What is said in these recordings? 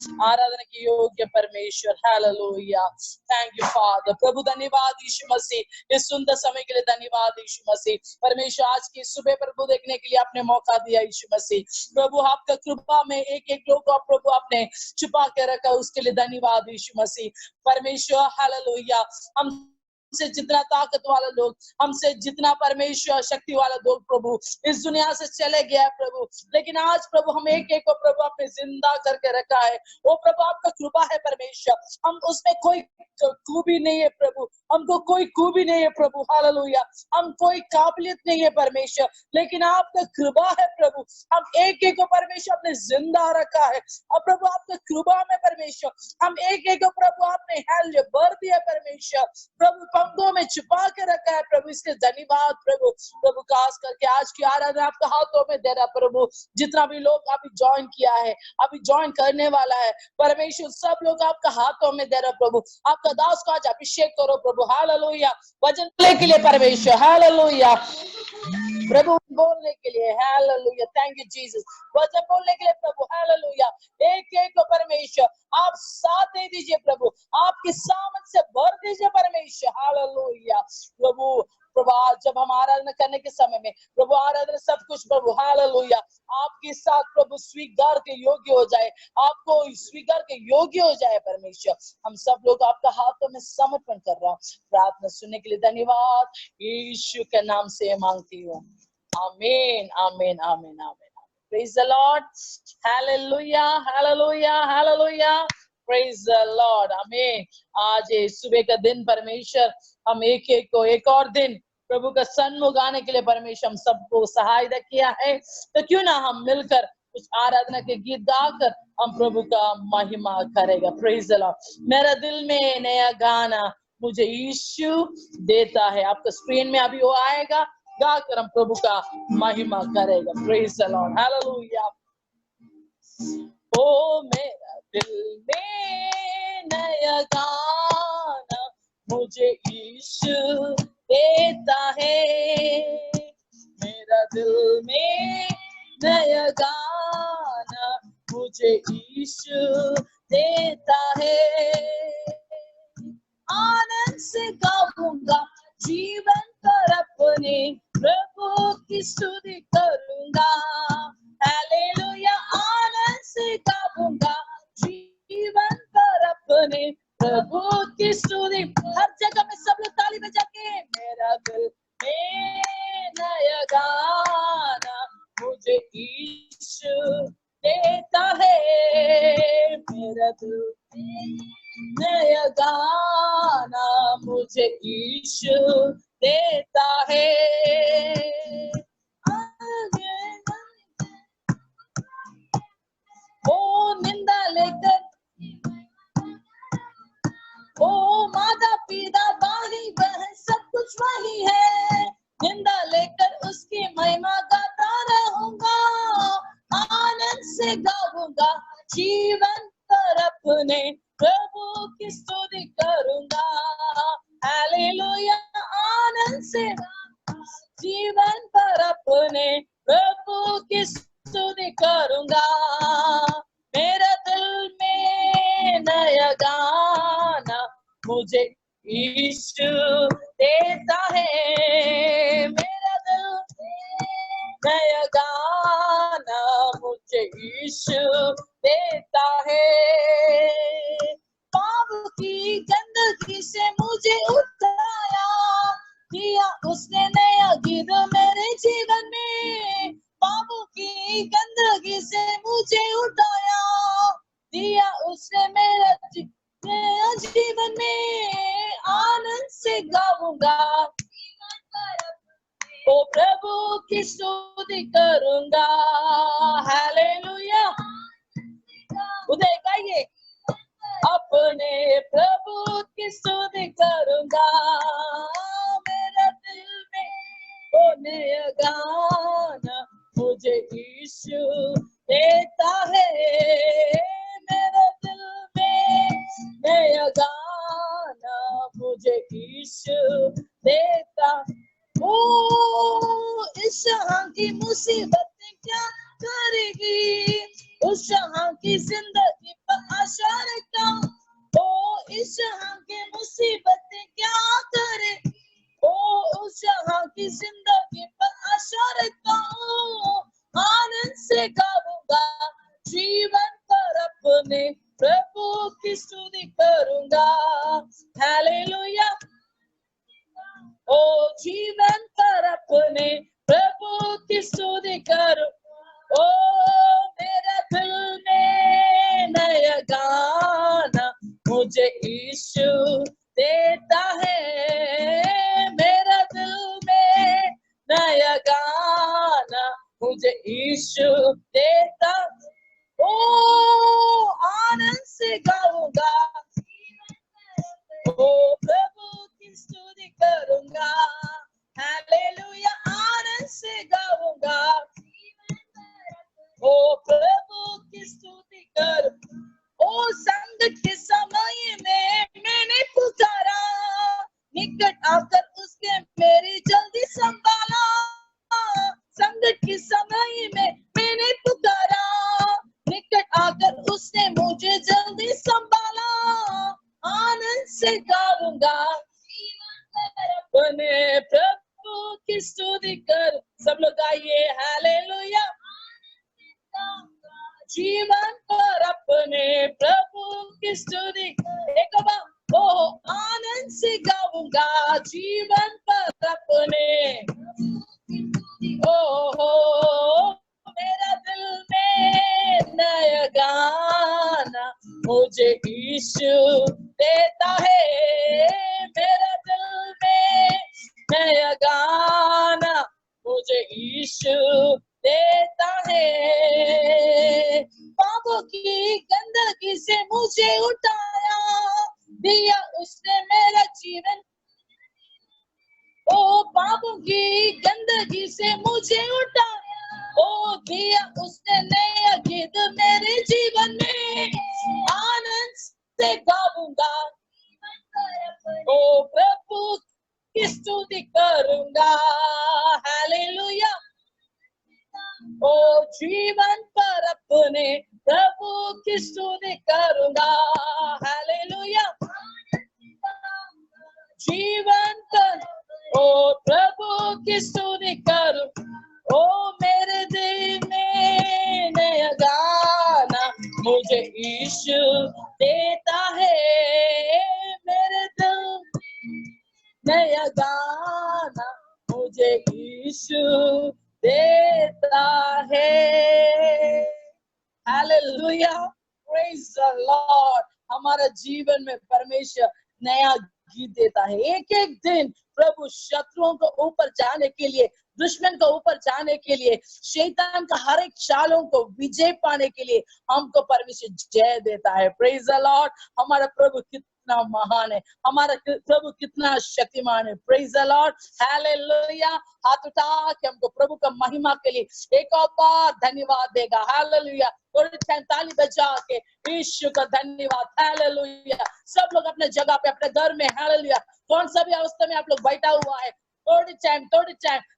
आराधना के योग्य परमेश्वर। Hallelujah, thank you father. प्रभु धन्यवाद यीशु मसीह, इस सुंदर समय के लिए धन्यवाद यीशु मसीह। परमेश्वर आज की सुबह प्रभु देखने के लिए आपने मौका दिया यीशु मसीह। प्रभु आपका कृपा में एक एक लोग को प्रभु आपने छुपा के रखा, उसके लिए धन्यवाद यीशु मसीह। परमेश्वर हालेलुया, हमसे जितना ताकत वाला लोग, हमसे जितना परमेश्वर शक्ति वाला लोग प्रभु इस दुनिया से चले गया प्रभु, लेकिन आज प्रभु हम एक एक को प्रभु आपने जिंदा करके रखा है। वो प्रभु आपका कृपा है परमेश्वर, हम उसमें कोई खूबी नहीं है प्रभु, हमको कोई खूबी नहीं है प्रभु। हालेलुया, हम कोई काबिलियत नहीं है परमेश्वर, लेकिन आपका कृपा है प्रभु। हम एक एक को परमेश्वर आपने जिंदा रखा है, और प्रभु आपका कृपा में परमेश्वर हम एक एक को प्रभु आपने हेल्थ भर दिया परमेश्वर, प्रभु पंखों में छुपा के रखा है प्रभु, इसके धन्यवाद प्रभु। प्रभु खास करके आज की आराधना आपके हाथों में दे रहा प्रभु, जितना भी लोग अभी ज्वाइन किया है, अभी ज्वाइन करने वाला है परमेश्वर, सब लोग आपका हाथों में दे रहा प्रभु। आपका दास को आज अभिषेक करो प्रभु। हालेलुया, वचन बोलने के लिए परमेश्वर। हालेलुया, प्रभु बोलने के लिए। Hallelujah, thank you Jesus. वचन बोलने के लिए प्रभु। हालेलुया, एक एक को परमेश्वर आप साथ दे दीजिए प्रभु, आपकी सामत से भर दीजिए परमेश्वर। हालेलुया प्रभु, प्रभु जब हम आराधना करने के समय में प्रभु आराधना सब कुछ प्रभु हालेलुया आपके साथ प्रभु स्वीकार के योग्य हो जाए, आपको स्वीकार के योग्य हो जाए परमेश्वर। हम सब लोग आपका हाथों में समर्पण कर रहा हूँ। प्रार्थना सुनने के लिए धन्यवाद, यीशु के नाम से मांगती हूँ, आमीन आमीन आमीन आमीन। Praise the Lord, hallelujah hallelujah hallelujah, praise the Lord, आमीन। आज सुबह का दिन परमेश्वर हम एक एक को एक और दिन प्रभु का सन्मुख आने के लिए परमेश्वर हम सबको सहायता किया है, तो क्यों ना हम मिलकर कुछ आराधना के गीत गाकर हम प्रभु का महिमा करेगा। Praise the Lord. मेरा दिल में नया गाना मुझे यीशु देता है, आपका स्क्रीन में अभी वो आएगा, गाकर हम प्रभु का महिमा करेगा। Praise the Lord, hallelujah. ओ मेरा दिल में नया गाना मुझे यीशु देता है, मेरा दिल में नया गाना मुझे यीशु देता है। आनंद से गाऊंगा जीवन पर अपने प्रभु की स्तुति करूंगा। हालेलुया, आनंद से गाऊंगा जीवन पर अपने प्रभु की स्तुति। हर जगह में सब लोग ताली बजा के, मेरा दिल में नया गाना मुझे यीशु देता है, मेरा दिल में नया गाना मुझे यीशु देता है। ओ निंदा लेकर ओ माता पिता भाई बहन सब कुछ वही है, निंदा लेकर उसकी महिमा गाता रहूंगा। आनंद से गाऊंगा जीवन पर अपने प्रभु की स्तुति करूंगा। हालेलुया, आनंद से जीवन पर अपने प्रभु की स्तुति करूंगा। मेरा दिल में नया गाना मुझे यीशु देता है, मेरा दिल में नया गाना मुझे यीशु देता है। पाप की गंदगी से मुझे उठाया, दिया उसने नया गीत मेरे जीवन में। पाप की गंदगी से मुझे उठाया, दिया उसने मेरा नया जीवन में। आनंद से गाऊंगा ओ प्रभु की स्तुति करूंगा। हालेलुया, उदय गाइए, अपने प्रभु की स्तुति करूंगा। मेरा दिल में ओ नया गाना मुझे यीशु देता है, मेरा दिल में नया गाना मुझे यीशु देता। ओ इस जहां की मुसीबतें क्या करेगी, उस जहां की जिंदगी पर अपने प्रभु की स्तुति करूंगा। हालेलुया। ओ जीवन पर अपने प्रभु की स्तुति करूं। ओ मेरा दिल में नया गाना मुझे यीशु देता है। मेरा दिल में नया गाना मुझे यीशु देता। ओ आनंद से गाऊंगा, ओ प्रभु की स्तुति करूंगा। हालेलुया। आनंद से गाऊंगा, ओ प्रभु की स्तुति कर। ओ संकट के समय में मैंने पुकारा, निकट आकर उसके मेरी जल्दी संभाला। संकट के समय में मैंने पुकारा, निकट आकर उसने मुझे जल्दी संभाला। आनंद से गाऊंगा, अपने प्रभु की स्तुति कर। सब लोग गाइए हालेलुया। जीवन पर अपने प्रभु की स्तुति। एक बार ओ आनंद से गाऊंगा, जीवन पर अपने। ओ मेरा दिल में नया गाना मुझे यीशु देता है। मेरा दिल में नया गाना मुझे यीशु देता है। पापों की गंदगी से मुझे उठाया, दिया उसने मेरा जीवन। ओ पापों की गंदगी से मुझे उठाया, ओ दिया उसने नया गीत मेरे जीवन में। आनंद से गाऊंगा, ओ प्रभु की स्तुति करूंगा। हालेलुया। ओ जीवन पर अपने प्रभु की स्तुति करूंगा। हालेलुया। जीवन पर ओ प्रभु की स्तुति करूं। ओ मेरे दिल में नया गाना मुझे यीशु देता है। मेरे दिल नया गाना मुझे यीशु देता है। हालेलुया। Praise the Lord. हमारा जीवन में परमेश्वर नया गीत देता है। एक एक दिन प्रभु शत्रुओं को ऊपर जाने के लिए, दुश्मन को ऊपर जाने के लिए, शैतान का हर एक चालों को विजय पाने के लिए हमको परमेश्वर जय देता है। Praise the Lord. हमारा प्रभु कितना महान है, हमारा प्रभु कितना शक्तिमान है। Praise the Lord. हालेलुया। हाथ उठा के हमको प्रभु का महिमा के लिए एक और बार धन्यवाद देगा। हालेलुया। थोड़ी ताली बजा के यीशु का धन्यवाद। हालेलुया। सब लोग अपने जगह पे, अपने घर में, हालेलुया, कौन सा भी अवस्था में आप लोग बैठा हुआ है, थोड़ी टाइम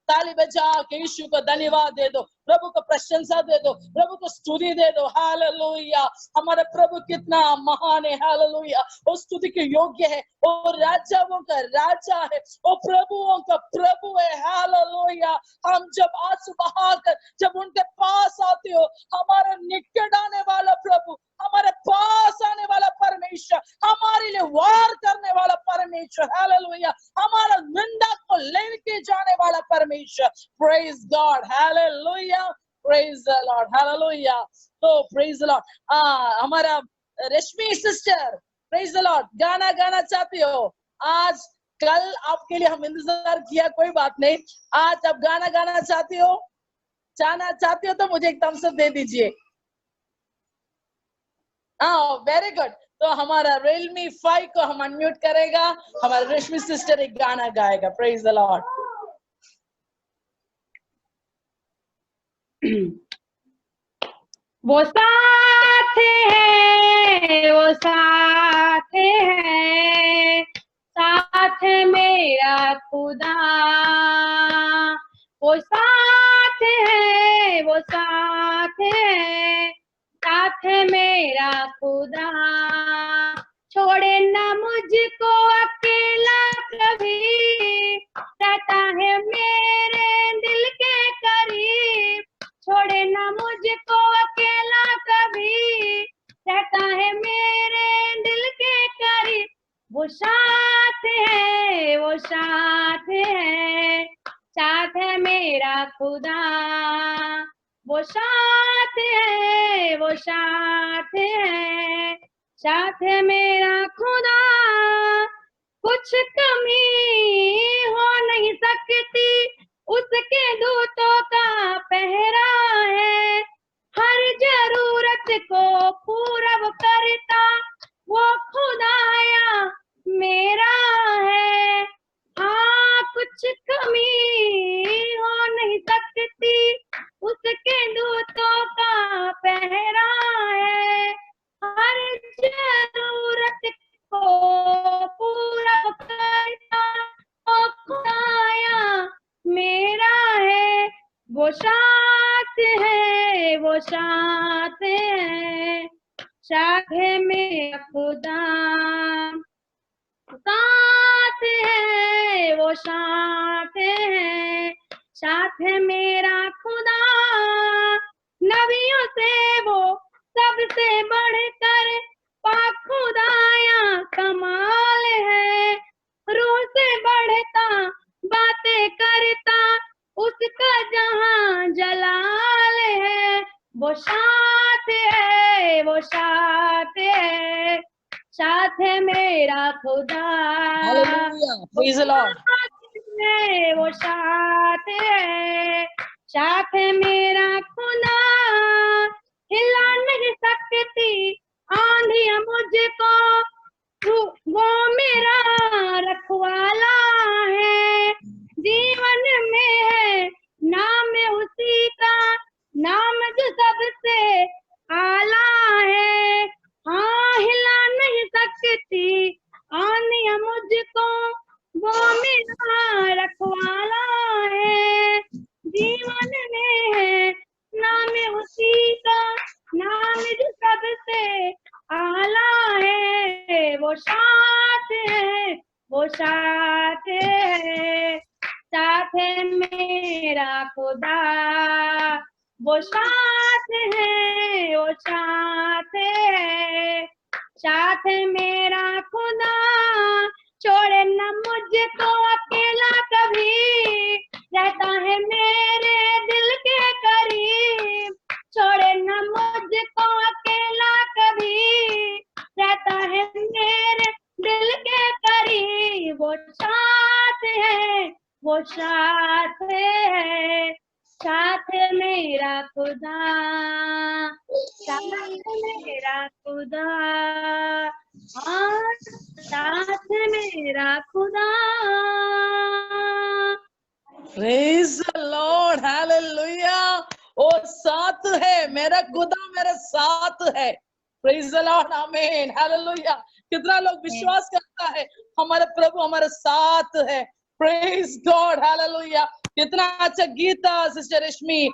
ताली बजा के यीशु को धन्यवाद दे दो, प्रभु को प्रशंसा दे दो, प्रभु को स्तुति दे दो। हालेलुया। हमारा प्रभु कितना महान है। हालेलुया। वो स्तुति के योग्य है, वो राजाओं का राजा है, वो प्रभुओं का प्रभु है। हालेलुया। हम जब आंसू बहाकर जब उनके पास आते हो, हमारे निकट आने वाला प्रभु, हमारे पास आने वाला परमेश्वर, हमारे लिए वार करने वाला परमेश्वर। हालेलुया। हमारा निंदा को लेके जाने वाला परमेश्वर। Praise God. Hallelujah. Praise the Lord. Hallelujah. तो प्रेज द लॉर्ड। हमारा रश्मि सिस्टर, प्रेज द लॉर्ड, गाना गाना चाहती हो? आज कल आपके लिए हम इंतजार किया, कोई बात नहीं। आज आप गाना गाना चाहती हो तो मुझे एक थम्स अप दे दीजिए। Very good. तो हमारा रियलमी 5 को हम अनम्यूट करेगा, हमारा रश्मि सिस्टर एक गाना गाएगा। Praise the Lord. वो साथ है, वो साथ है, साथ है मेरा खुदा। वो साथ है, वो साथ है, साथ है मेरा खुदा। छोड़े ना मुझको अकेला कभी, रहता है मेरे दिल के करीब। छोड़े ना मुझको अकेला कभी, रहता साथ है, वो साथ है, साथ है मेरा खुदा। वो साथ है, वो साथ है, साथ है मेरा खुदा। कुछ कमी हो नहीं सकती, उसके दूतों का पहरा है। हर जरूरत को पूरा वो करता, वो खुदाया मेरा है। हाँ, कुछ कमी हो नहीं सकती, उसके दूतों का पहरा है। हर जरूरत को पूरा करता, वो खुदाया मेरा है। वो साथ है, वो साथ है, साथ है मेरा खुदा। साथ है, वो साथ है, साथ है मेरा खुदा। नबियों से वो सबसे बढ़कर पाक खुदाया कमाल है। रूह से बढ़ता बातें करता, उसका जहां जलाल है। वो साथ है, वो साथ है, साथ है मेरा खुदा। Hallelujah. Praise the Lord. है, वो साथ है, साथ है मेरा खुदा। हिला नहीं सकती आंधियां मुझको, वो मेरा रखवाला है। जीवन में है नाम उसी का, नाम जो सबसे आला है। हाँ, हिला नहीं सकती आंधियां मुझको, वो मेरा रखवाला है। जीवन में है नाम उसी का, नाम जो सबसे आला है। वो साथ है, वो साथ है, साथ है मेरा खुदा। वो साथ है, वो साथ है, साथ है मेरा खुदा। छोड़े न मुझको अकेला कभी, रहता है मेरे दिल के करीब। छोड़े न मुझको अकेला कभी, रहता है मेरे दिल के करीब। वो साथ है, वो साथ है, साथ है मेरा खुदा। साथ है मेरा खुदा, हाँ, साथ है मेरा खुदा। Praise the Lord. Hallelujah. वो साथ है, मेरा खुदा मेरे साथ है। Praise the Lord. Amen. Hallelujah. कितना लोग विश्वास करता है हमारे प्रभु हमारे साथ है। Praise God. Hallelujah. कितना अच्छा गीत था सिस्टर रश्मि।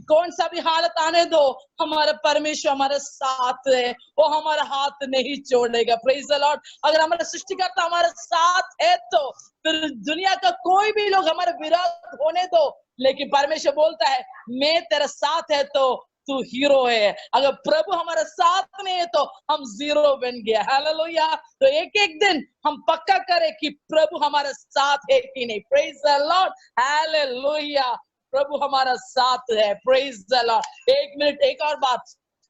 कौन सा भी हालत आने दो, हमारा परमेश्वर हमारे साथ है, वो हमारा हाथ नहीं छोड़ेगा। Praise the Lord. अगर हमारा सृष्टिकर्ता हमारे साथ है तो फिर दुनिया का कोई भी लोग हमारे विरोध होने दो, लेकिन परमेश्वर बोलता है मैं तेरे साथ है तो तू हीरो है। अगर प्रभु हमारे साथ नहीं है तो हम जीरो बन गया। हालेलुया। तो एक एक दिन हम पक्का करें कि प्रभु हमारे साथ है कि नहीं। Praise the Lord. हालेलुया। प्रभु हमारा साथ है। Praise the Lord. एक मिनट, एक और बात।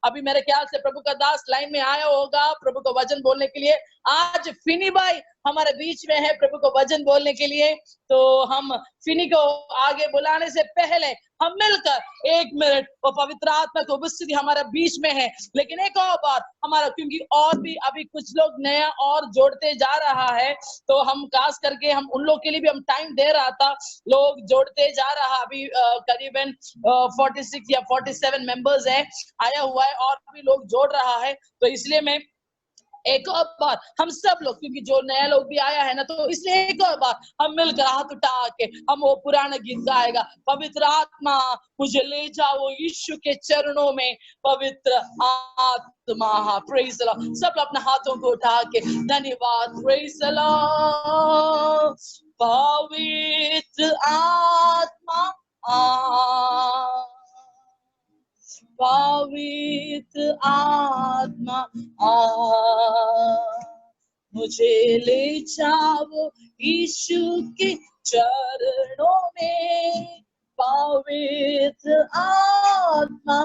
अभी मेरे ख्याल से प्रभु का दास लाइन में आया होगा प्रभु को वचन बोलने के लिए। आज फिनी भाई हमारे बीच में है प्रभु को वचन बोलने के लिए। तो हम फिनी को आगे बुलाने से पहले हम मिलकर एक मिनट वो पवित्र आत्मा की उपस्थिति हमारे बीच में है। लेकिन एक और बात हमारा, क्योंकि और भी अभी कुछ लोग नया और जोड़ते जा रहा है, तो हम खास करके हम उन लोग के लिए भी हम टाइम दे रहा था। लोग जोड़ते जा रहा, अभी करीबन 46 या 47 मेंबर्स है, आया हुआ है और भी लोग जोड़ रहा है। तो इसलिए मैं एक और बार हम सब लोग, क्योंकि जो नया लोग भी आया है ना, तो इसलिए एक और बार हम मिलकर हाथ उठा के हम वो पुराना गीत गाएगा। पवित्र आत्मा मुझे ले जाओ यीशु के चरणों में, पवित्र आत्मा। Praise the Lord. सब अपने हाथों को उठा के धन्यवाद। Praise the Lord. पवित्र आत्मा पवित्र आत्मा मुझे ले जाओ यीशु के चरणों में, पवित्र आत्मा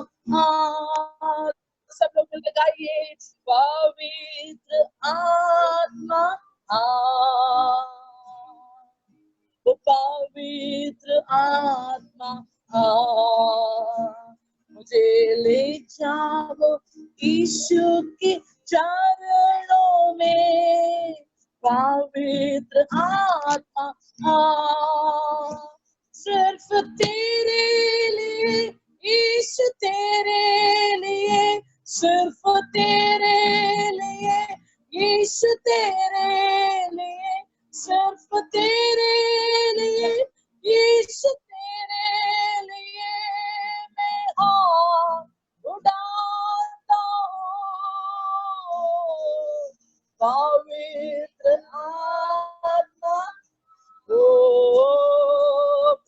सब लोग मिलकर गाइए, पवित्र आत्मा वो पवित्र आत्मा मुझे ले जाओ यीशु के चरणों में, पवित्र आत्मा सिर्फ तेरे लिए यीशु, तेरे लिए, सिर्फ तेरे लिए यीशु, तेरे लिए, सिर्फ तेरे लिए यीशु, तेरे लिए मैं हाथ उठाता हूँ, पवित्र आत्मा ओ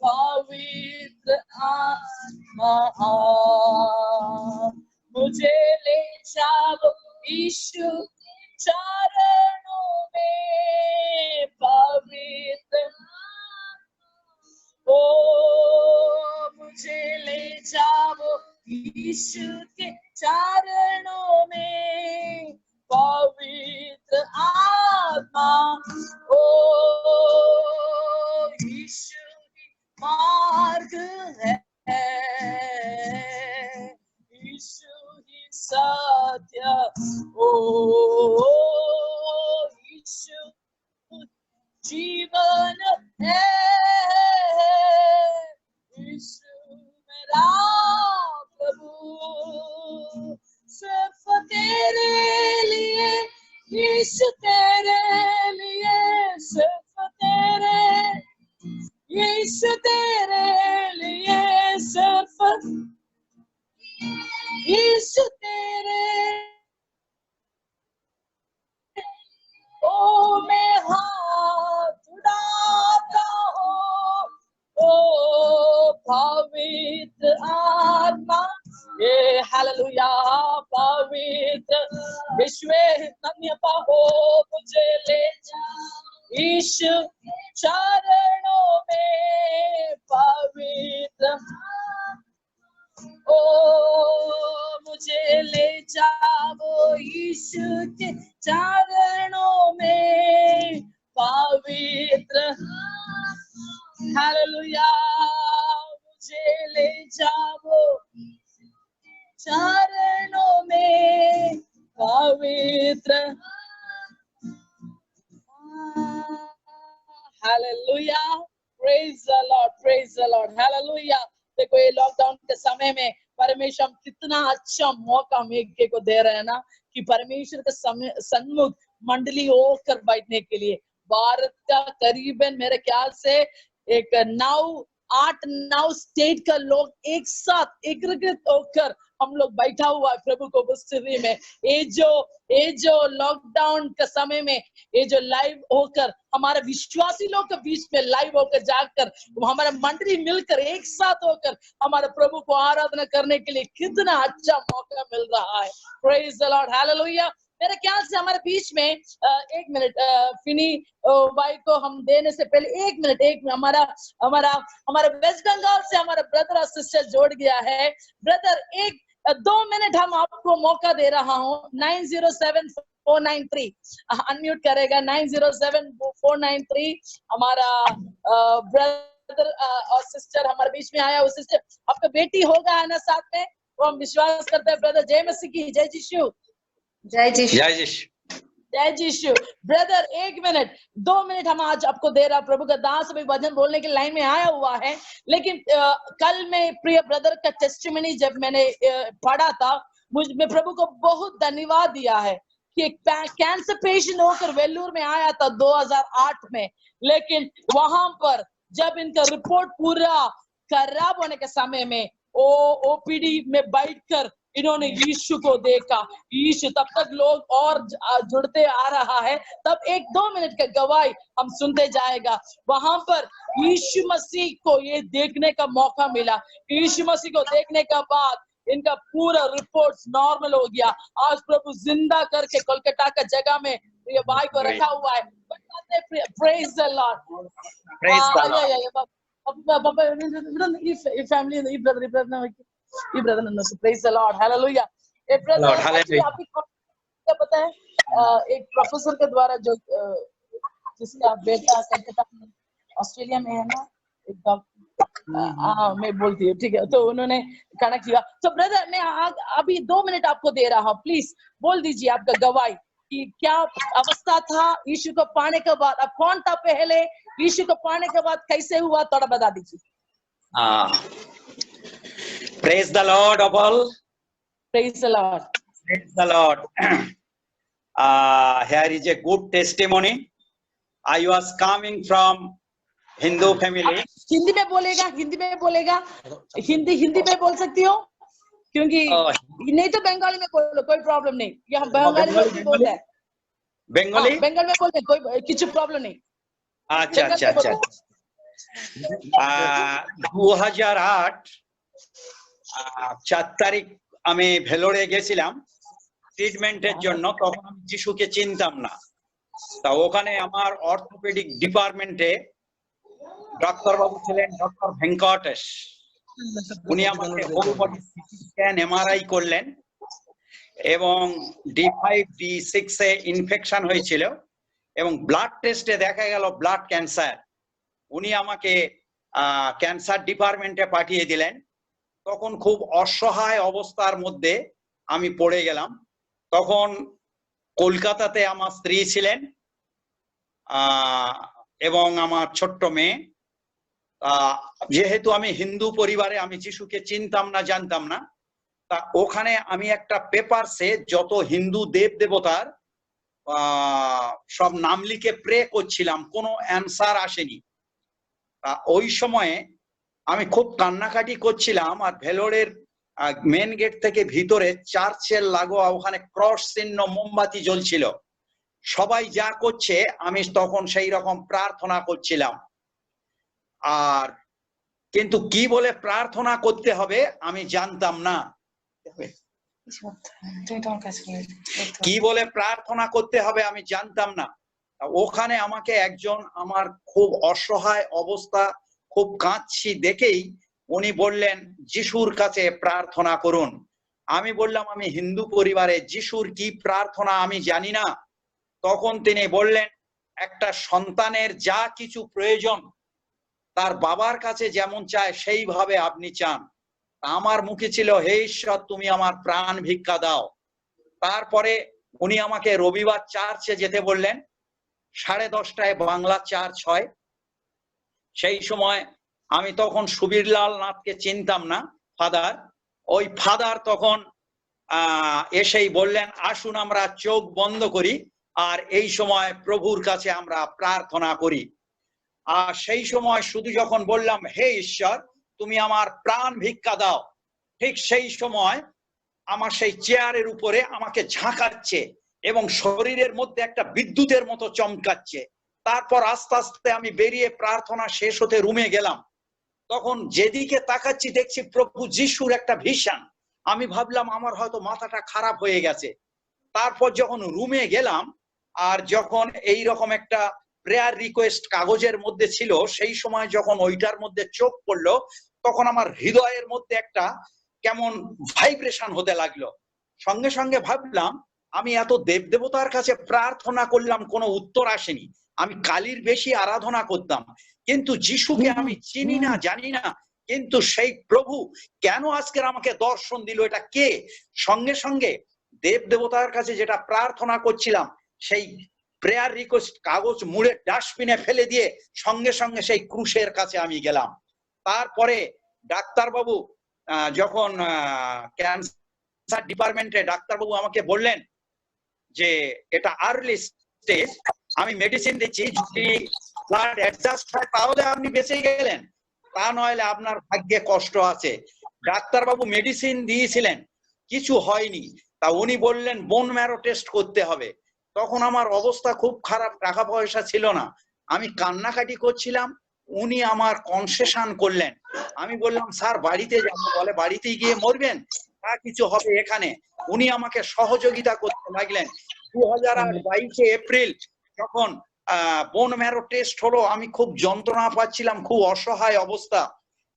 पवित्र आत्मा मुझे ले जाओ यीशु चरणों में, पवित्र ओ मुझे ले जाओ यीशु के चरणों में, पवित्र आत्मा ओ यीशु ही मार्ग है, यीशु ही सत्य ओ यीशु जीवन है, यीशु मेरा प्रभु, सिर्फ तेरे लिए यीशु, तेरे लिए, सिर्फ तेरे यीशु, तेरे लिए, सिर्फ यीशु तेरे ओ मैं हाथ उठाता हूँ, ओ पवित्र आत्मा ये हालेलुया, पवित्र विश्व धन्य पाहो मुझे ले जा यीशु चरणों में, पवित्र ओ मुझे ले जाओ यीशु के चरणों में, पवित्र हालेलुया, मुझे ले जाओ चरणों में, पवित्र hallelujah, praise the Lord, praise the Lord, hallelujah. देखो ये लॉकडाउन के समय में परमेश्वर हम कितना अच्छा मौका मेघे को दे रहे हैं ना, कि परमेश्वर के सन्मुख मंडली होकर बैठने के लिए भारत का करीबन मेरे ख्याल से एक 8-9 स्टेट का लोग एक साथ एकीकृत होकर हम लोग बैठा हुआ है प्रभु को उपस्थिति में। ये जो लॉकडाउन के समय में ये जो लाइव होकर हमारे विश्वासी लोग के बीच में लाइव होकर जाकर हमारा मंडली मिलकर एक साथ होकर हमारे प्रभु को आराधना करने के लिए कितना अच्छा मौका मिल रहा है। Praise the Lord, hallelujah. मेरे ख्याल से हमारे बीच में एक मिनट फिनी भाई को हम देने से पहले एक मिनट हमारा वेस्ट बंगाल से हमारा ब्रदर और सिस्टर जोड़ गया है। ब्रदर 2 मिनट हम आपको मौका दे रहा हूँ। 907-493 अनम्यूट करेगा। 907-493 हमारा ब्रदर और सिस्टर हमारे बीच में आया। वो सिस्टर आपका बेटी होगा है ना साथ में, वो हम विश्वास करते हैं। ब्रदर जय मसीह की, जय यीशु, जय यीशु, जय यीशु, जय यीशु। ब्रदर 1 मिनट 2 मिनट हम आज आपको दे रहा। प्रभु का दास अभी वचन बोलने की लाइन में आया हुआ है, लेकिन कल में प्रिय ब्रदर का टेस्टिमनी जब मैंने पढ़ा था, मैं प्रभु को बहुत धन्यवाद दिया है कि एक कैंसर पेशेंट होकर वेल्लूर में आया था 2008 में, लेकिन वहां पर जब इनका रिपोर्ट पूरा खराब होने के समय में ओपीडी में बैठकर इन्होंने यीशु को देखा। यीशु तब तक लोग और जुड़ते आ रहा है। तब 1-2 मिनट का गवाही हम सुनते जाएगा। वहां पर यीशु मसीह को ये देखने का मौका मिला। यीशु मसीह को देखने के बाद इनका पूरा रिपोर्ट नॉर्मल हो गया। आज प्रभु जिंदा करके कोलकाता का जगह में ये भाई को रखा हुआ है। Praise the Lord. Praise the Lord. Praise the Lord. Hallelujah. Lord, hallelujah. आपको क्या पता है, एक प्रोफेसर के द्वारा जो जिसका बेटा कलकत्ता में ऑस्ट्रेलिया में है ना, एक डॉक्टर, मैं बोलती हूँ, ठीक है, तो उन्होंने कनेक्ट किया। तो ब्रदर मैं अभी 2 मिनट आपको दे रहा हूँ, प्लीज बोल दीजिए आपका गवाही कि क्या अवस्था था यीशु को पाने के बाद, अब कौन था पहले, यीशु को पाने के बाद कैसे हुआ, थोड़ा बता दीजिए। Praise the Lord of all. Praise the Lord. Praise the Lord. Here is a good testimony. I was coming from Hindu family. Hindi में बोलेगा, हिंदी में बोलेगा, हिंदी में बोल सकती हो क्योंकि नहीं तो बंगाली में बोलो, कोई प्रॉब्लम नहीं, यहाँ बंगाली में भी बोलते हैं। बंगाली बंगाल में बोलते हैं, कोई किसी प्रॉब्लम नहीं। अच्छा अच्छा अच्छा। 2008 4 তারিখ আমি ভেলোরে গেছিলাম ট্রিটমেন্টের জন্য, তখন আমি যিশুকে চিনতাম না। তা ওখানে আমার অর্থোপেডিক ডিপার্টমেন্টে ডাক্তার বাবু ছিলেন ডক্টর ভেঙ্কটেশ। উনি আমাকে whole body CT scan MRI করলেন এবং D5 D6 এ ইনফেকশন হয়েছিল এবং ব্লাড টেস্টে দেখা গেল ব্লাড ক্যান্সার। উনি আমাকে ক্যান্সার ডিপার্টমেন্টে পাঠিয়ে দিলেন। তখন খুব অসহায় অবস্থার মধ্যে আমি পড়ে গেলাম। তখন কলকাতাতে আমার স্ত্রী ছিলেন এবং আমার ছোট্ট মেয়ে। যেহেতু আমি হিন্দু পরিবারে, আমি যিশুকে চিনতাম না, জানতাম না, তা ওখানে আমি একটা পেপারসে যত হিন্দু দেব দেবতার সব নাম লিখে প্রে করছিলাম, কোনো অ্যান্সার আসেনি। ওই সময়ে আমি খুব কান্নাকাটি করছিলাম আর ভেলোরের মেন গেট থেকে ভিতরে চার্চের লাগোয়া ওখানে ক্রস চিহ্ন মোমবাতি জ্বলছিল। সবাই যা করছে আমি তখন সেই রকম প্রার্থনা করছিলাম। আর কিন্তু কি বলে প্রার্থনা করতে হবে আমি জানতাম না, কি বলে প্রার্থনা করতে হবে আমি জানতাম না। ওখানে আমাকে একজন, আমার খুব অসহায় অবস্থা, খুব কাঁদছি দেখেই উনি বললেন যিশুর কাছে প্রার্থনা করুন। আমি বললাম আমি হিন্দু পরিবারে, যিশুর কি প্রার্থনা আমি জানি না। তখন তিনি বললেন একটা সন্তানের যা কিছু প্রয়োজন তার বাবার কাছে যেমন চায় সেইভাবে আপনি চান। আমার মুখে ছিল হে ঈশ্বর তুমি আমার প্রাণ ভিক্ষা দাও। তারপরে উনি আমাকে রবিবার চার্চে যেতে বললেন। 10:30টায় বাংলা চার্চ হয়। সেই সময় আমি তখন সুবীরলাল নাথকে চিনতাম না, ফাদার। ওই ফাদার তখন এসেই বললেন আসুন আমরা চোখ বন্ধ করি আর এই সময় প্রভুর কাছে আমরা প্রার্থনা করি। আর সেই সময় শুধু যখন বললাম হে ঈশ্বর তুমি আমার প্রাণ ভিক্ষা দাও, ঠিক সেই সময় আমার সেই চেয়ারের উপরে আমাকে ঝাঁকাচ্ছে এবং শরীরের মধ্যে একটা বিদ্যুতের মতো চমকাচ্ছে। তারপর আস্তে আস্তে আমি বেরিয়ে প্রার্থনা শেষ হতে রুমে গেলাম। তখন যেদিকে তাকাচ্ছি দেখছি প্রভু যিশুর একটা ভিশন। আমি ভাবলাম আমার হয়তো মাথাটা খারাপ হয়ে গেছে। তারপর যখন রুমে গেলাম আর যখন এই রকম একটা প্রেয়ার রিকোয়েস্ট কাগজের মধ্যে ছিল, সেই সময় যখন ওইটার মধ্যে চোখ পড়লো তখন আমার হৃদয়ের মধ্যে একটা কেমন ভাইব্রেশন হতে লাগলো। সঙ্গে সঙ্গে ভাবলাম আমি এত দেবদেবতার কাছে প্রার্থনা করলাম, কোনো উত্তর আসেনি। আমি কালীর বেশি আরাধনা করতাম, কিন্তু যিশুকে আমি চিনি না, জানি না, কিন্তু সেই প্রভু কেন আজকের আমাকে দর্শন দিল, এটা কে? সঙ্গে সঙ্গে দেবদেবতার কাছে যেটা প্রার্থনা করছিলাম সেই প্রেয়ার রিকোয়েস্ট কাগজ মুড়ে ডাস্টবিনে ফেলে দিয়ে সঙ্গে সঙ্গে সেই ক্রুশের কাছে আমি গেলাম। তারপরে ডাক্তারবাবু যখন ক্যান্সার ডিপার্টমেন্টে ডাক্তারবাবু আমাকে বললেন যে এটা আর্লি স্টেজ, আমি মেডিসিন দিচ্ছি, যদি ব্লাড অ্যাডজাস্ট হয় তাহলে আপনি বেঁচে গেলেন, তা নইলে আপনার ভাগ্যে কষ্ট আছে। ডাক্তারবাবু মেডিসিন দিয়েছিলেন, কিছু হয়নি। তা উনি বললেন বোন ম্যারো টেস্ট করতে হবে। তখন আমার অবস্থা খুব খারাপ, টাকা পয়সা ছিল না, আমি কান্নাকাটি করছিলাম। উনি আমার কনসেশন করলেন। আমি বললাম স্যার বাড়িতে যাবো। বলে বাড়িতে গিয়ে মরবেন, তা কিছু হবে এখানে। উনি আমাকে সহযোগিতা করতে লাগলেন। 2008 22 এপ্রিল যখন বোন ম্যারো টেস্ট হলো, আমি খুব যন্ত্রণা পাচ্ছিলাম, খুব অসহায় অবস্থা।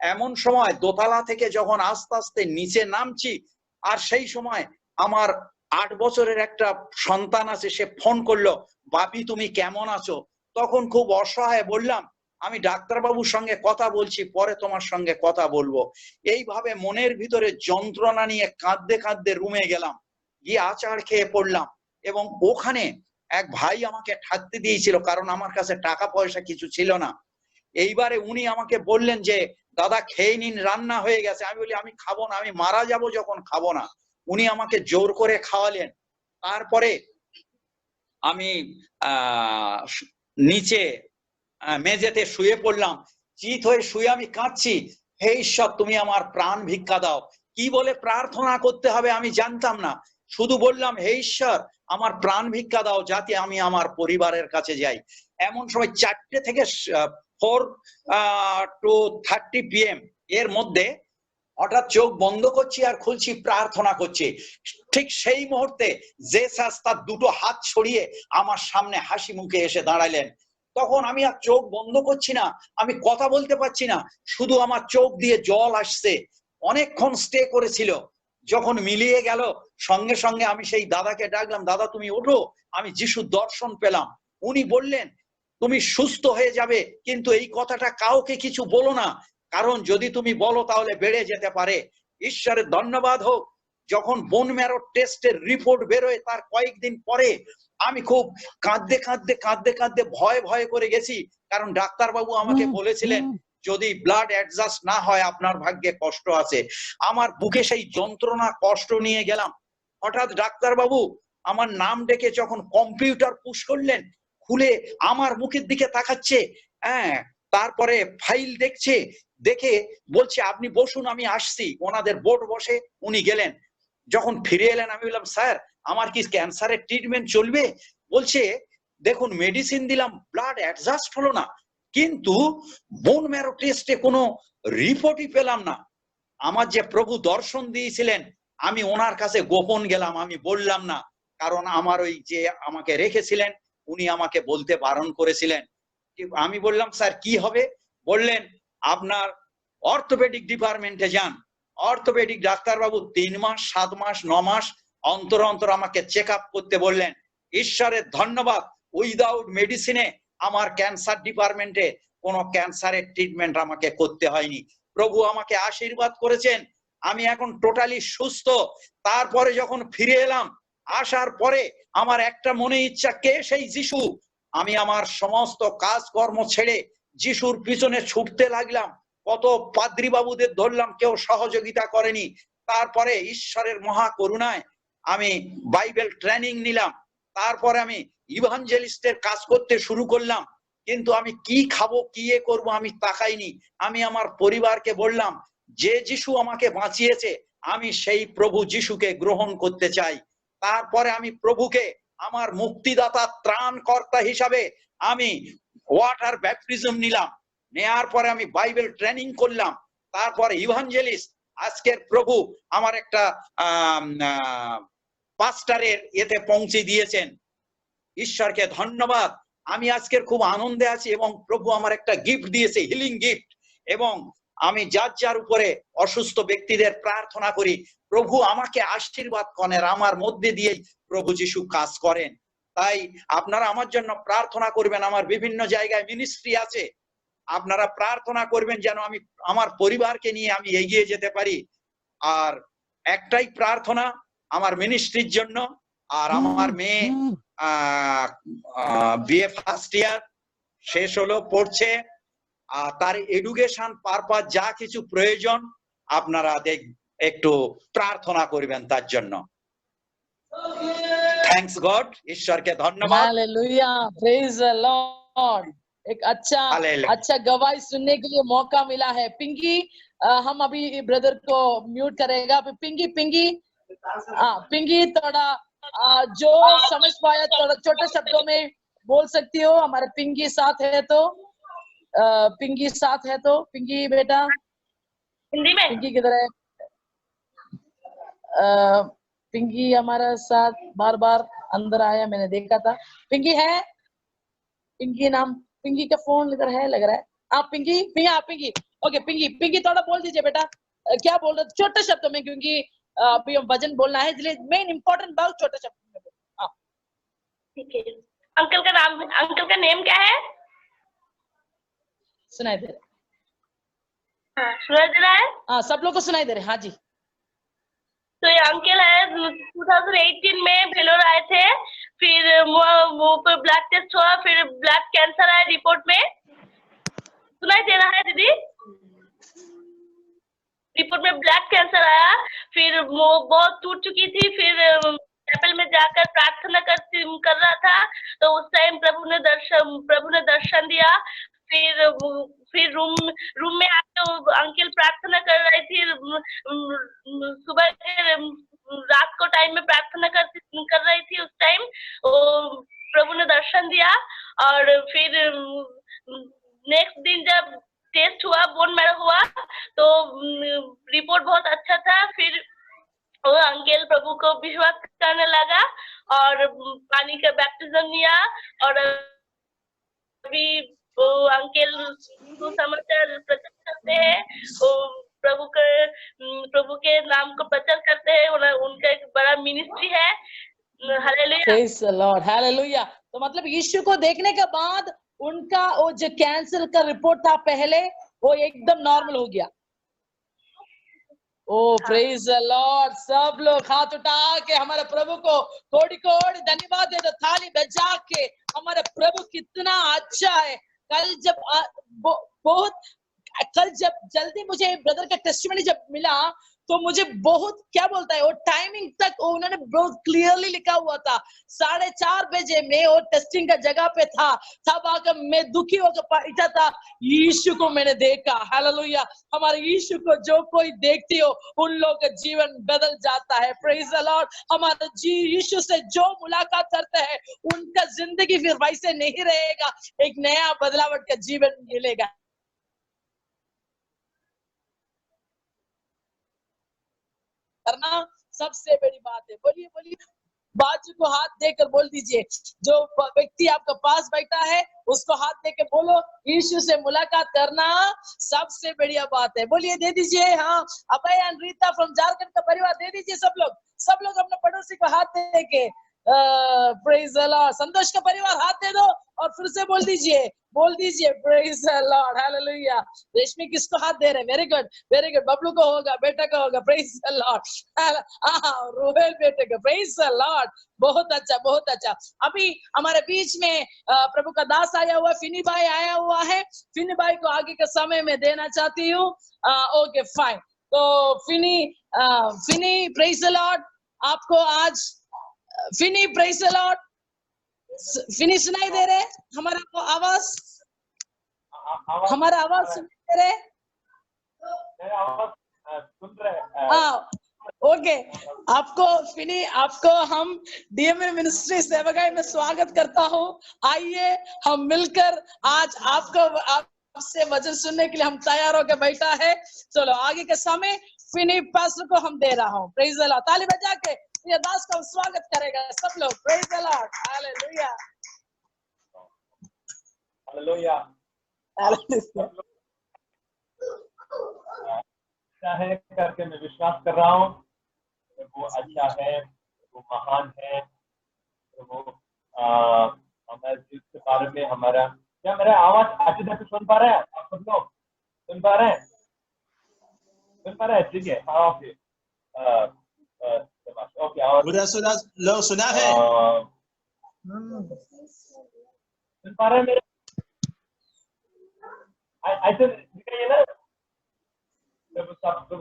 এমন সময় দোতলা থেকে যখন আস্তে আস্তে নিচে নামছি, আর সেই সময় আমার 8 বছরের একটা সন্তান আছে, সে ফোন করলো, বাপি তুমি কেমন আছো? তখন খুব অসহায় বললাম, আমি ডাক্তারবাবুর সঙ্গে কথা বলছি, পরে তোমার সঙ্গে কথা বলবো। এইভাবে মনের ভিতরে যন্ত্রণা নিয়ে কাঁদতে কাঁদতে রুমে গেলাম, গিয়ে আচার খেয়ে পড়লাম। এবং ওখানে এক ভাই আমাকে থাকতে দিয়েছিল, কারণ আমার কাছে টাকা পয়সা কিছু ছিল না। এইবারে উনি আমাকে বললেন যে দাদা খেয়ে নিন, রান্না হয়ে গেছে। আমি বলি আমি খাবো না, আমি মারা যাব যখন খাবো না। উনি আমাকে জোর করে খাওয়ালেন। তারপরে আমি নিচে মেঝেতে শুয়ে পড়লাম, চিত হয়ে শুয়ে আমি কাঁদছি, হে ঈশ্বর তুমি আমার প্রাণ ভিক্ষা দাও। কি বলে প্রার্থনা করতে হবে আমি জানতাম না, শুধু বললাম হে ঈশ্বর আমার প্রাণ ভিক্ষা দাও, যাতে আমি আমার পরিবারের কাছে যাই। এমন সময় 4টে থেকে 4 to 30 PM এর মধ্যে হঠাৎ চোখ বন্ধ করছি আর খুলছি, প্রার্থনা করছি। ঠিক সেই মুহূর্তে জেসাস তার দুটো হাত ছড়িয়ে আমার সামনে হাসি মুখে এসে দাঁড়ালেন। তখন আমি আর চোখ বন্ধ করছি না, আমি কথা বলতে পারছি না, শুধু আমার চোখ দিয়ে জল আসছে। অনেকক্ষণ স্টে করেছিল, যখন মিলিয়ে গেল সঙ্গে সঙ্গে আমি সেই দাদাকে ডাকলাম, দাদা তুমি ওঠো, আমি যিশুর দর্শন পেলাম। উনি বললেন তুমি সুস্থ হয়ে যাবে, কিন্তু এই কথাটা কাউকে কিছু বলো না, কারণ যদি তুমি বলো তাহলে বেড়ে যেতে পারে। ঈশ্বরের ধন্যবাদ হোক, যখন বোন ম্যারো টেস্টের রিপোর্ট বেরোয় তার কয়েকদিন পরে আমি খুব কাঁদতে কাঁদতে কাঁদতে কাঁদতে ভয় ভয় করে গেছি, কারণ ডাক্তারবাবু আমাকে বলেছিলেন যদি ব্লাড অ্যাডজাস্ট না হয় আপনার ভাগ্যে কষ্ট আছে। আমার বুকে সেই যন্ত্রণা কষ্ট নিয়ে গেলাম। হঠাৎ ডাক্তারবাবু আমার নাম ডেকে যখন কম্পিউটার পুশ করলেন, খুলে আমার মুখের দিকে তাকাচ্ছে, হ্যাঁ, তারপরে ফাইল দেখছে, দেখে বলছে আপনি বসুন আমি আসছি। ওনাদের বোর্ড বসে, উনি গেলেন। যখন ফিরে এলেন আমি বললাম স্যার আমার কি ক্যান্সারের ট্রিটমেন্ট চলবে? বলছে দেখুন মেডিসিন দিলাম, ব্লাড অ্যাডজাস্ট হলো না, কিন্তু বোন ম্যারো টেস্টে কোনো রিপোর্টই পেলাম না। আমার যে প্রভু দর্শন দিয়েছিলেন, আমি ওনার কাছে গোপন গেলাম, আমি বললাম না, কারণ আমার ওই যে আমাকে রেখেছিলেন উনি আমাকে বলতে বারণ করেছিলেন। আমি বললাম স্যার কি হবে? বললেন আপনার অর্থোপেডিক ডিপার্টমেন্টে যান। অর্থোপেডিক ডাক্তারবাবু 3 মাস 7 মাস 9 মাস অন্তর অন্তর আমাকে চেক আপ করতে বললেন। ঈশ্বরের ধন্যবাদ, উইদাউট মেডিসিনে আমার ক্যান্সার ডিপার্টমেন্টে কোনো ক্যান্সারের ট্রিটমেন্ট আমাকে করতে হয়নি। প্রভু আমাকে আশীর্বাদ করেছেন, আমি এখন টোটালি সুস্থ। তারপরে যখন ফিরে এলাম, আসার পরে আমার একটা মনে ইচ্ছা, কে সেই যিশু। আমি আমার সমস্ত কাজকর্ম ছেড়ে যিশুর পিছনে ছুটতে লাগলাম। কত পাদ্রী বাবুদের ধরলাম, কেউ সহযোগিতা করেনি। তারপরে ঈশ্বরের মহা করুণায় আমি বাইবেল ট্রেনিং নিলাম। তারপরে আমি ইভাঞ্জেলিস্টের কাজ করতে শুরু করলাম। কিন্তু আমি কি খাবো কি করব আমি তাকাইনি। আমি আমার পরিবারকে বললাম যে যিশু আমাকে বাঁচিয়েছে আমি সেই প্রভু যিশুকে গ্রহণ করতে চাই। তারপরে আমি প্রভুকে আমার মুক্তিদাতা ত্রাণকর্তা হিসাবে আমি ওয়াটার ব্যাপটিজম নিলাম। নেয়ার পরে আমি বাইবেল ট্রেনিং করলাম। তারপরে ইভাঞ্জেলিস্ট, আজকের প্রভু আমার একটা পাস্টারের এতে পৌঁছে দিয়েছেন। ঈশ্বরকে ধন্যবাদ, আমি আজকের খুব আনন্দে আছি এবং প্রভু আমার একটা গিফট দিয়েছে, হিলিং গিফট। এবং আমি যার যার উপরে অসুস্থ ব্যক্তিদের প্রার্থনা করি, প্রভু আমাকে আশীর্বাদ করেন, আমার মধ্যে দিয়েই প্রভু যিশু কাজ করেন। তাই আপনারা আমার জন্য প্রার্থনা করবেন। আমার বিভিন্ন জায়গায় মিনিস্ট্রি আছে, আপনারা প্রার্থনা করবেন যেন আমি আমার পরিবারকে নিয়ে আমি এগিয়ে যেতে পারি। আর একটাই প্রার্থনা আমার মিনিস্ট্রির জন্য। আর আমার মেয়ে বিএ ফার্স্ট ইয়ার শেষ হলো, পড়ছে। তার এডুকেশন পারপাস যা কিছু প্রয়োজন আপনারা একটু প্রার্থনা করবেন তার জন্য। थैंक्स गॉड, ईश्वर के धन्यवाद। Hallelujah, praise the Lord. एक अच्छा गवाही सुनने के लिए मौका मिला है। पिंकी, हम अभी ब्रदर को म्यूट करेगा। पिंकी पिंकी थोड़ा जो समझ पाया थोड़ा छोटे शब्दों में बोल सकती हो? हमारे पिंकी साथ है तो पिंकी बेटा हिंदी में। पिंकी किधर है? पिंकी हमारे साथ बार बार अंदर आया, मैंने देखा था। पिंकी है, पिंकी नाम, पिंकी का फोन इधर है लग रहा है। आप पिंकी, पिंकी, ओके पिंकी थोड़ा बोल दीजिए बेटा, क्या बोल रहे, छोटे शब्दों में, क्योंकि अभी वजन बोलना है, इसलिए मेन इंपॉर्टेंट बात छोटे शब्दों में। हाँ ठीक है। अंकल का नेम क्या है? सुनाई दे रहा हाँ, सुनाई दे रहा है। हाँ, सब लोग को सुनाई दे रहे। हाँ जी। तो ये अंकल है, 2018 में भेलोर आए थे, फिर मुंह पे ब्लड टेस्ट हुआ, फिर ब्लड कैंसर आया रिपोर्ट में। सुनाई दे रहा है दीदी? रिपोर्ट में ब्लड कैंसर आया, फिर वो बहुत टूट चुकी थी, फिर टेम्पल में जाकर प्रार्थना कर रहा था, तो उस टाइम प्रभु ने दर्शन दिया। फिर रूम में आके अंकल प्रार्थना कर रही थी, सुबह के रात को टाइम में प्रार्थना कर रही थी। उस टाइम प्रभु ने दर्शन दिया, और फिर नेक्स्ट दिन जब टेस्ट हुआ, बोन मैरो हुआ, तो रिपोर्ट बहुत अच्छा था। फिर वो अंकल प्रभु को विश्वास करने लगा और पानी का बैप्टिज्म लिया, और अभी वो अंकल सुसमाचार प्रचार करते हैं, वो प्रभु के नाम को प्रचार करते हैं। उनका एक बड़ा मिनिस्ट्री है। Hallelujah, praise the Lord, hallelujah. तो मतलब यीशु को देखने के बाद उनका वो जो कैंसर का रिपोर्ट था पहले, वो एकदम नॉर्मल हो गया। ओ प्रेज द लॉर्ड। सब लोग हाथ उठा के हमारे प्रभु को कोड़ी कोड़ी धन्यवाद दे दो, थाली बजा के। हमारा प्रभु कितना अच्छा है। कल जब जल्दी मुझे ब्रदर का टेस्टिमनी जब मिला, तो मुझे बहुत क्या बोलता है, वो टाइमिंग तक उन्होंने बहुत क्लियरली लिखा हुआ था। 4:30 बजे में वो टेस्टिंग का जगह पे था, तब आकर मैं दुखी होकर बैठा था। यीशु को मैंने देखा, हालेलुया। हमारे यीशु को जो कोई देखती हो, उन लोगों का जीवन बदल जाता है। Praise the Lord. हमारा यीशु से जो मुलाकात करते हैं, उनका जिंदगी फिर वैसे नहीं रहेगा, एक नया बदलावट का जीवन मिलेगा। करना सबसे बड़ी बात है। बोलिए बोलिए, बाजू को हाथ देकर बोल दीजिए, जो व्यक्ति आपका पास बैठा है उसको हाथ देकर बोलो, यीशु से मुलाकात करना सबसे बढ़िया बात है। बोलिए, दे दीजिए। हाँ, अभय एंड रीता फ्रॉम झारखंड का परिवार, दे दीजिए। सब लोग अपने पड़ोसी को हाथ दे के, प्रेज द लॉर्ड। संतोष का परिवार हाथ दे दो और फिर से बोल दीजिए प्रेज द लॉर्ड, हालेलुया। रेशमी किसको हाथ दे रहे? Very good, very good. Bablu को होगा, बेटा को होगा, प्रेज द लॉर्ड। रोहेल बेटे को, प्रेज द लॉर्ड। बहुत अच्छा, बहुत अच्छा। अभी हमारे बीच में प्रभु का दास आया हुआ, फिनी भाई आया हुआ है। फिनी भाई को आगे के समय में देना चाहती हूँ। Okay fine. तो फिनी प्रेज द लॉर्ड। आपको आज Finney praise the Lord. Finney सुनाई दे रहे? हमारा आवाज सुनाई दे रहे? सुन रहे? हाँ, ओके। आपको हम डीएमए मिनिस्ट्री सेवकाई में स्वागत करता हूँ। आइए हम मिलकर आज आपसे वचन सुनने के लिए हम तैयार होकर बैठा है। चलो आगे के समय फिनी पास्टर को हम दे रहा हूँ। Praise the Lord. ताली बजा के ये दास का स्वागत करेगा सब लोग। Praise the Lord, hallelujah, hallelujah. अच्छा है करके मैं विश्वास कर रहा हूँ। वो अच्छा है, वो महान है। वो हमारे जीव के बारे में हमारा, क्या मेरा आवाज अच्छे से सुन पा रहे हैं आप सब लोग? सुन पा रहे हैं? ठीक है, हाँ, ओके। ओके, और सुना है? सुन पा रहे हैं मेरे? ऐसे दिखाइए ना,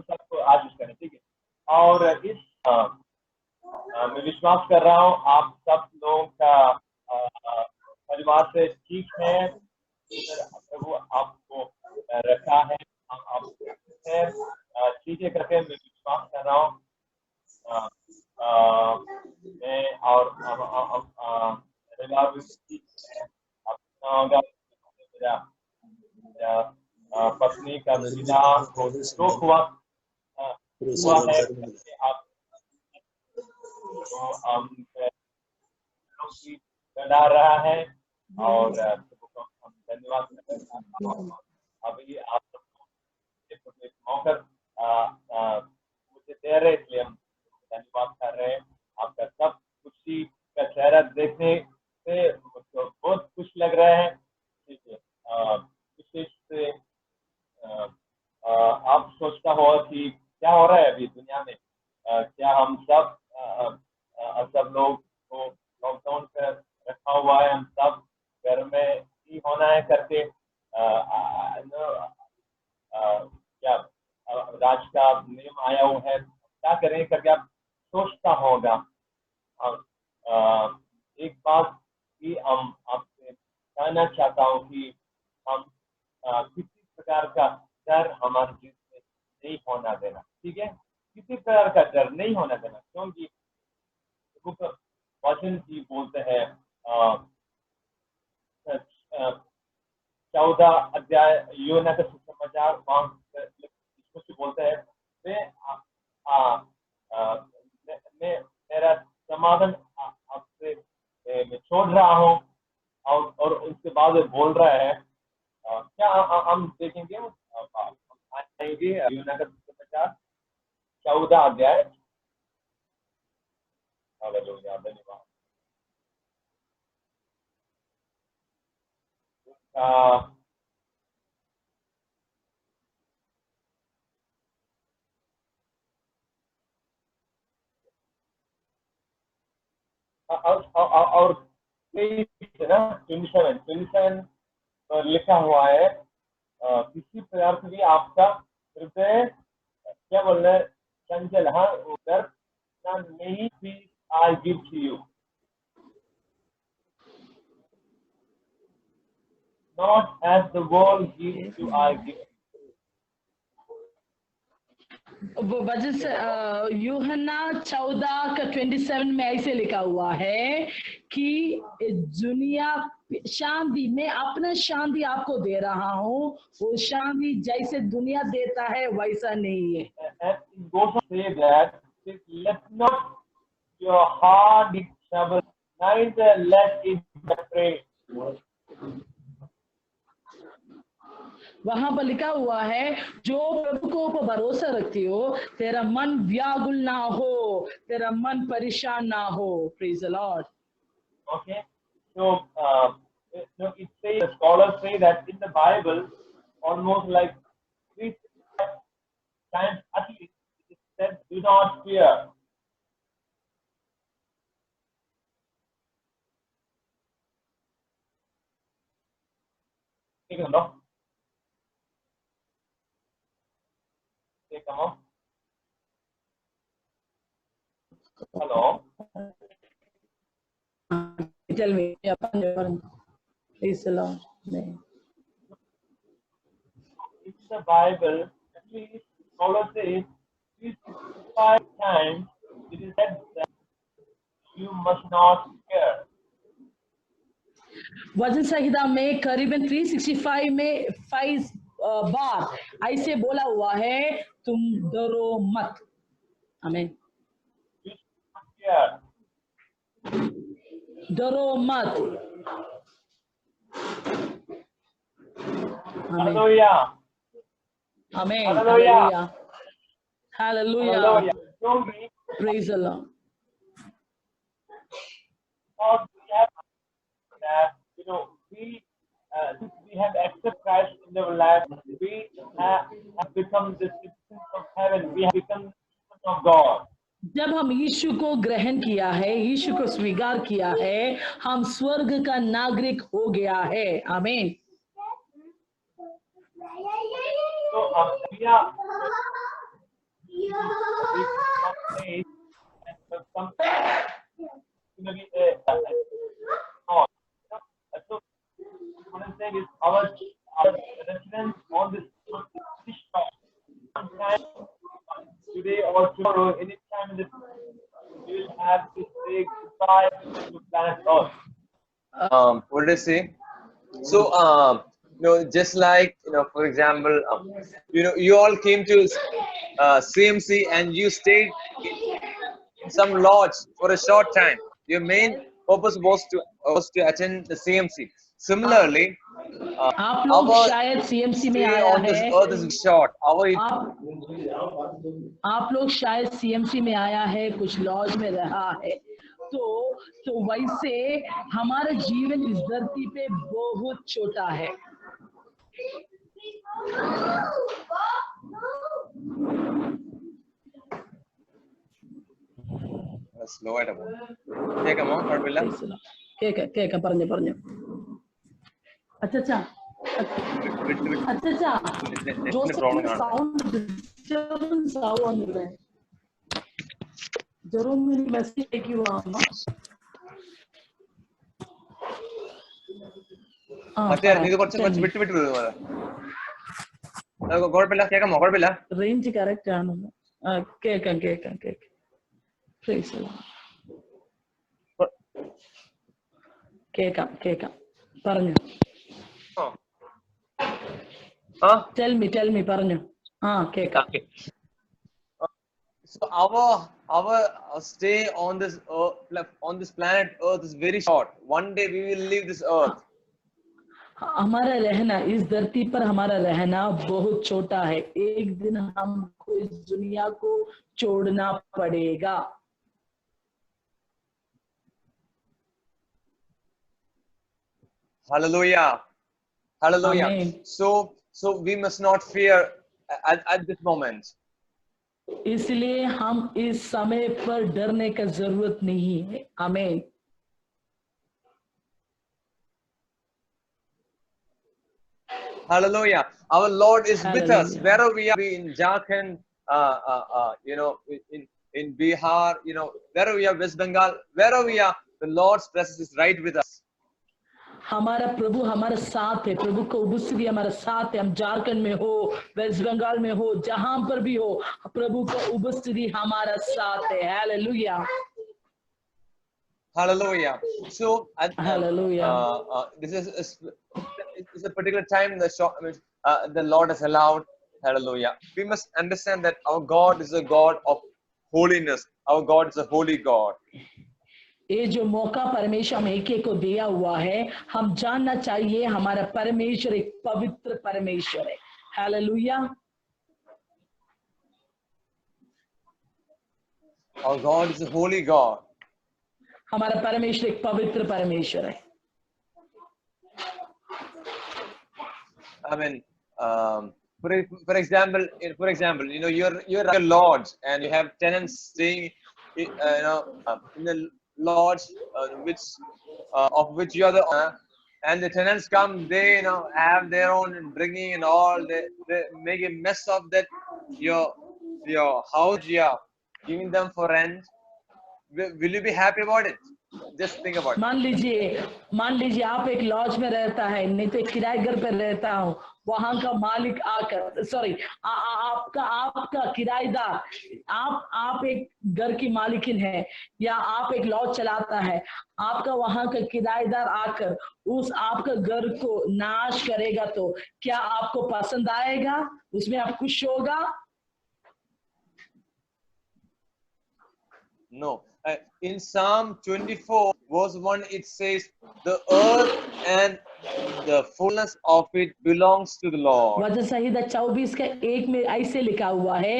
सबको आज करें, ठीक है। और इस मैं विश्वास कर रहा हूँ आप सब लोगों का परिवार से ठीक है। प्रभु आपको रखा है, आप चीजें करके मैं विश्वास कर रहा हूँ। मैं और मेरा पत्नी का बिना शोक हुआ है। आप रोशनी डाल रहा है और प्रभु को हम धन्यवाद करते हैं। अभी आप सबको मौका मुझे दे रहे, इसलिए हम धन्यवाद कर रहे हैं। आपका सब खुशी का चेहरा देखने से मुझको बहुत खुश लग रहा है। ठीक है, विशेष से आप सोचता हो कि क्या हो रहा है अभी दुनिया में, क्या हम सब लोग को लॉकडाउन पर रखा हुआ है, हम सब घर में ही होना है करके क्या राज का नियम आया हुआ है, क्या करें करके आप सोचता होगा। एक बात की हम आपसे कहना चाहता हूँ कि हम किसी प्रकार का डर हमारे जीवन में नहीं होना देना। ठीक है, किसी प्रकार का डर नहीं होना देना, क्योंकि वचन जी बोलते हैं 14 अध्याय यूहन्ना का सुसमाचार बोलते हैं मेरा समाधान आपसे मैं छोड़ रहा हूँ, और उसके बाद बोल रहा है क्या हम देखेंगे आएंगे यूहन्ना का सुसमाचार 14 अध्याय। हालेलुया, धन्यवाद। और 27 लिखा हुआ है किसी प्रकार से भी आपका हृदय क्या बोल रहे चंचल, हाँ उधर नहीं भी I give to you, not as the world gives you I give to you। वजह से यूहन्ना 14 का 27 में ऐसे लिखा हुआ है कि दुनिया शांति, मैं अपना शांति आपको दे रहा हूँ, वो शांति जैसे दुनिया देता है वैसा नहीं है। And it goes to say that let not your heart be troubled, neither let it be afraid। वहां पर लिखा हुआ है जो प्रभु को ऊपर भरोसा रखती हो, तेरा मन व्याकुल ना हो, तेरा मन परेशान ना हो। Praise the Lord. Okay, so it says, the scholars say that in the Bible almost like 3 times at least it said do not fear। ठीक है ना? Come on। Hello। Tell me, please, Lord. In the Bible, at least scholars say 365 times it is said that you must not fear। वचन संहिता में करीबन 365 में 5 बार ऐसे बोला हुआ है तुम डरो मत। आमीन। डरो मत। हालेलुया, आमीन, हालेलुया, हालेलुया। क्योंकि praise the Lord. we have accepted Christ in our life, we have become the citizens of heaven, we have become the citizens of God। जब हम यीशु को ग्रहण किया है, यीशु को स्वीकार किया है, हम स्वर्ग का नागरिक हो गया है। आमीन। तो our residence on this today or tomorrow, anytime in the we will have to say goodbye to planet Earth। What did I say? So, just like, for example, you all came to CMC and you stayed in some lodge for a short time. Your main purpose was to attend the CMC. Similarly, आप लोग our शायद CMC में stay आया on this है, earth is short. आप लोग शायद CMC में आया है, कुछ लॉज में रहा है, तो वैसे हमारा जीवन इस धरती पे बहुत छोटा है। slow ആയിട്ട് പോകും. കേൾക്കാമോ? കുഴപ്പമില്ല. കേൾക്കാം, പറഞ്ഞു. അച്ഛാ സൗണ്ട് ഡിസ്റ്റർബൻസ് ആവുന്നില്ലേ? ജെറോം ഒരു മെസ്സേജ് അയക്കുവാണോ? ഇത് കുറച്ച് വിട്ട് പോകുന്നത്. കുഴപ്പമില്ല, കേൾക്കാമോ? കുഴപ്പമില്ല. റേഞ്ച് കറക്റ്റ് ആണെന്ന്. കേൾക്കാം. കേൾക്കാം, പറഞ്ഞു. Tell me, പറഞ്ഞു. കേൾക്കാം. So our stay on this earth, on this planet Earth is very short. One day we will leave this earth. हमारा रहना इस धरती पर हमारा रहना बहुत छोटा है। एक दिन हमको इस दुनिया को छोड़ना पड़ेगा। Hallelujah. Amen. So we must not fear at this moment. इसलिए हम इस समय पर डरने का जरूरत नहीं है। आमीन। Hallelujah. Our Lord is with us wherever we are, in Jharkhand, in Bihar, wherever we are, West Bengal, wherever we are, the Lord's presence is right with us. हमारा प्रभु हमारे साथ है, प्रभु का उपस्थिति हमारे साथ है। हम झारखंड में हो, वेस्ट बंगाल में हो, जहां पर भी हो, प्रभु का उपस्थिति हमारा साथ है। Hallelujah. Hallelujah. So Hallelujah. This is a particular time the Lord has allowed. Hallelujah. We must understand that our God is a God of holiness. Our God is a holy God. ये जो मौका परमेश्वर हम एक को दिया हुआ है, हम जानना चाहिए हमारा परमेश्वर एक पवित्र परमेश्वर है। Hallelujah. Our God is a holy God. हमारा परमेश्वर एक पवित्र परमेश्वर है। I mean, for example, you're a lodge and you have tenants staying, in the lodge, of which you are the owner, and the tenants come, they have their own drinking and all. They make a mess of that your house you are giving them for rent. Will you be happy about it? Just think about it. मान लीजिए आप एक laws में रहता है, नहीं तो किराए घर पे रहता हूँ, वहां का मालिक आकर आपका किराएदार, आप एक घर की मालिकिन है या आप एक लॉज चलाता है, आपका वहां का किराएदार आकर उस आपका घर को नाश करेगा तो क्या आपको पसंद आएगा? उसमें आप खुश होगा? No. In Psalm 24 verse 1 it says, the earth and the fullness of it belongs to the Lord. वचन संहिता 24 का 1 में ऐसे लिखा हुआ है,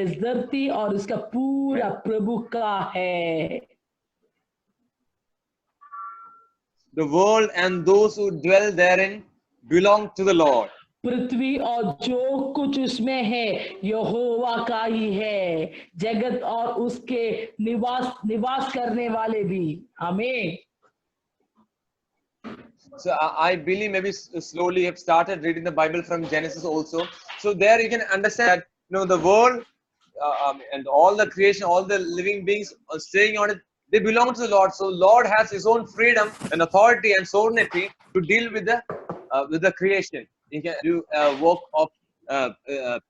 इस धरती और इसका पूरा प्रभु का है। The world and those who dwell therein belong to the Lord. पृथ्वी और जो कुछ उसमें है यहोवा का ही है, जगत और उसके निवास करने वाले भी। आमीन। So I believe maybe slowly have started reading the Bible from Genesis also. So there you can understand that the world and all the creation, all the living beings staying on it, they belong to the Lord. So Lord has His own freedom and authority and sovereignty to deal with the creation. He can do work of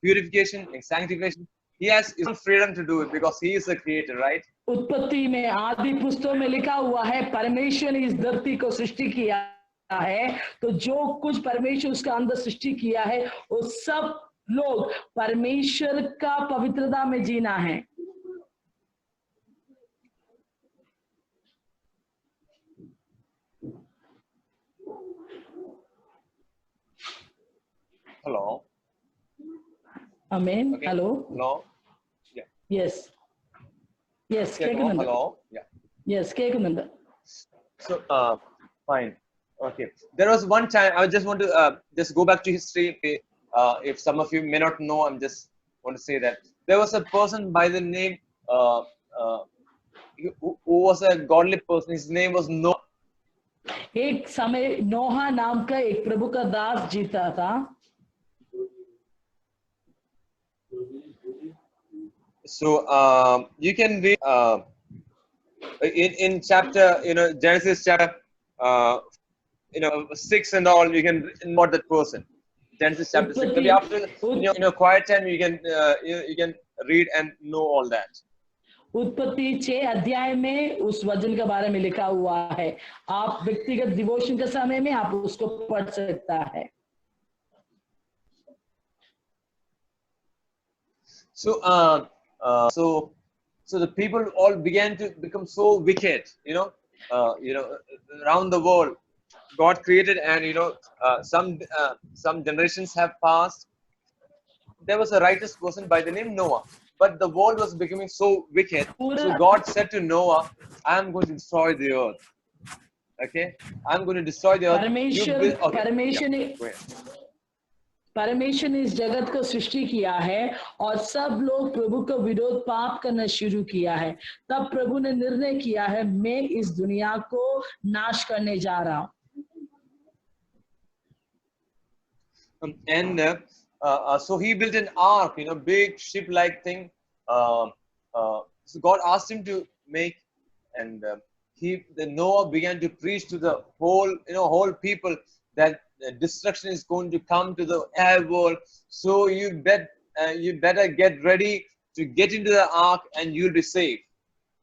purification and sanctification. He has his own freedom to do it because he is the creator, right? उत्पत्ति में आदि पुस्तक में लिखा हुआ है, परमेश्वर ने इस धरती को सृष्टि किया है, तो जो कुछ परमेश्वर उसका अंदर सृष्टि किया है वो सब लोग परमेश्वर का पवित्रता में जीना है। Amen. Okay. Hello. Hello. Yeah. Yes. Yes. Hello. കേൾക്കുന്നുണ്ട്. Hello. Yeah. Yes. കേൾക്കുന്നുണ്ട്. So, fine. Okay. There was one time I just want to just go back to history. If some of you may not know, I'm just want to say that there was a person by the name who was a godly person. His name was Noah. एक समय नोहा नाम का एक प्रभु का दास जीता था. So you can read in chapter, Genesis chapter 6 and all. You can know that person. Genesis chapter 6. Maybe after quiet time you can read and know all that. उत्पत्ति 6 अध्याय में उस वचन के बारे में लिखा हुआ है. आप व्यक्तिगत डिवोशन के समय में आप उसको पढ़ सकता है. So the people all began to become so wicked, around the world. God created, and some generations have passed. There was a righteous person by the name Noah, but the world was becoming so wicked. So God said to Noah, "I am going to destroy the earth. Okay, I'm going to destroy the earth." परमेश्वर ने इस जगत को सृष्टि किया है और सब लोग प्रभु का विरोध पाप करना शुरू किया है. तब प्रभु ने निर्णय किया है, मैं इस दुनिया को नाश करने जा रहा हूं. And so he built an ark, big ship-like thing. So God asked him to make, and Noah began to preach to the whole people that destruction is going to come to the entire world. So you better get ready to get into the ark, and you'll be safe.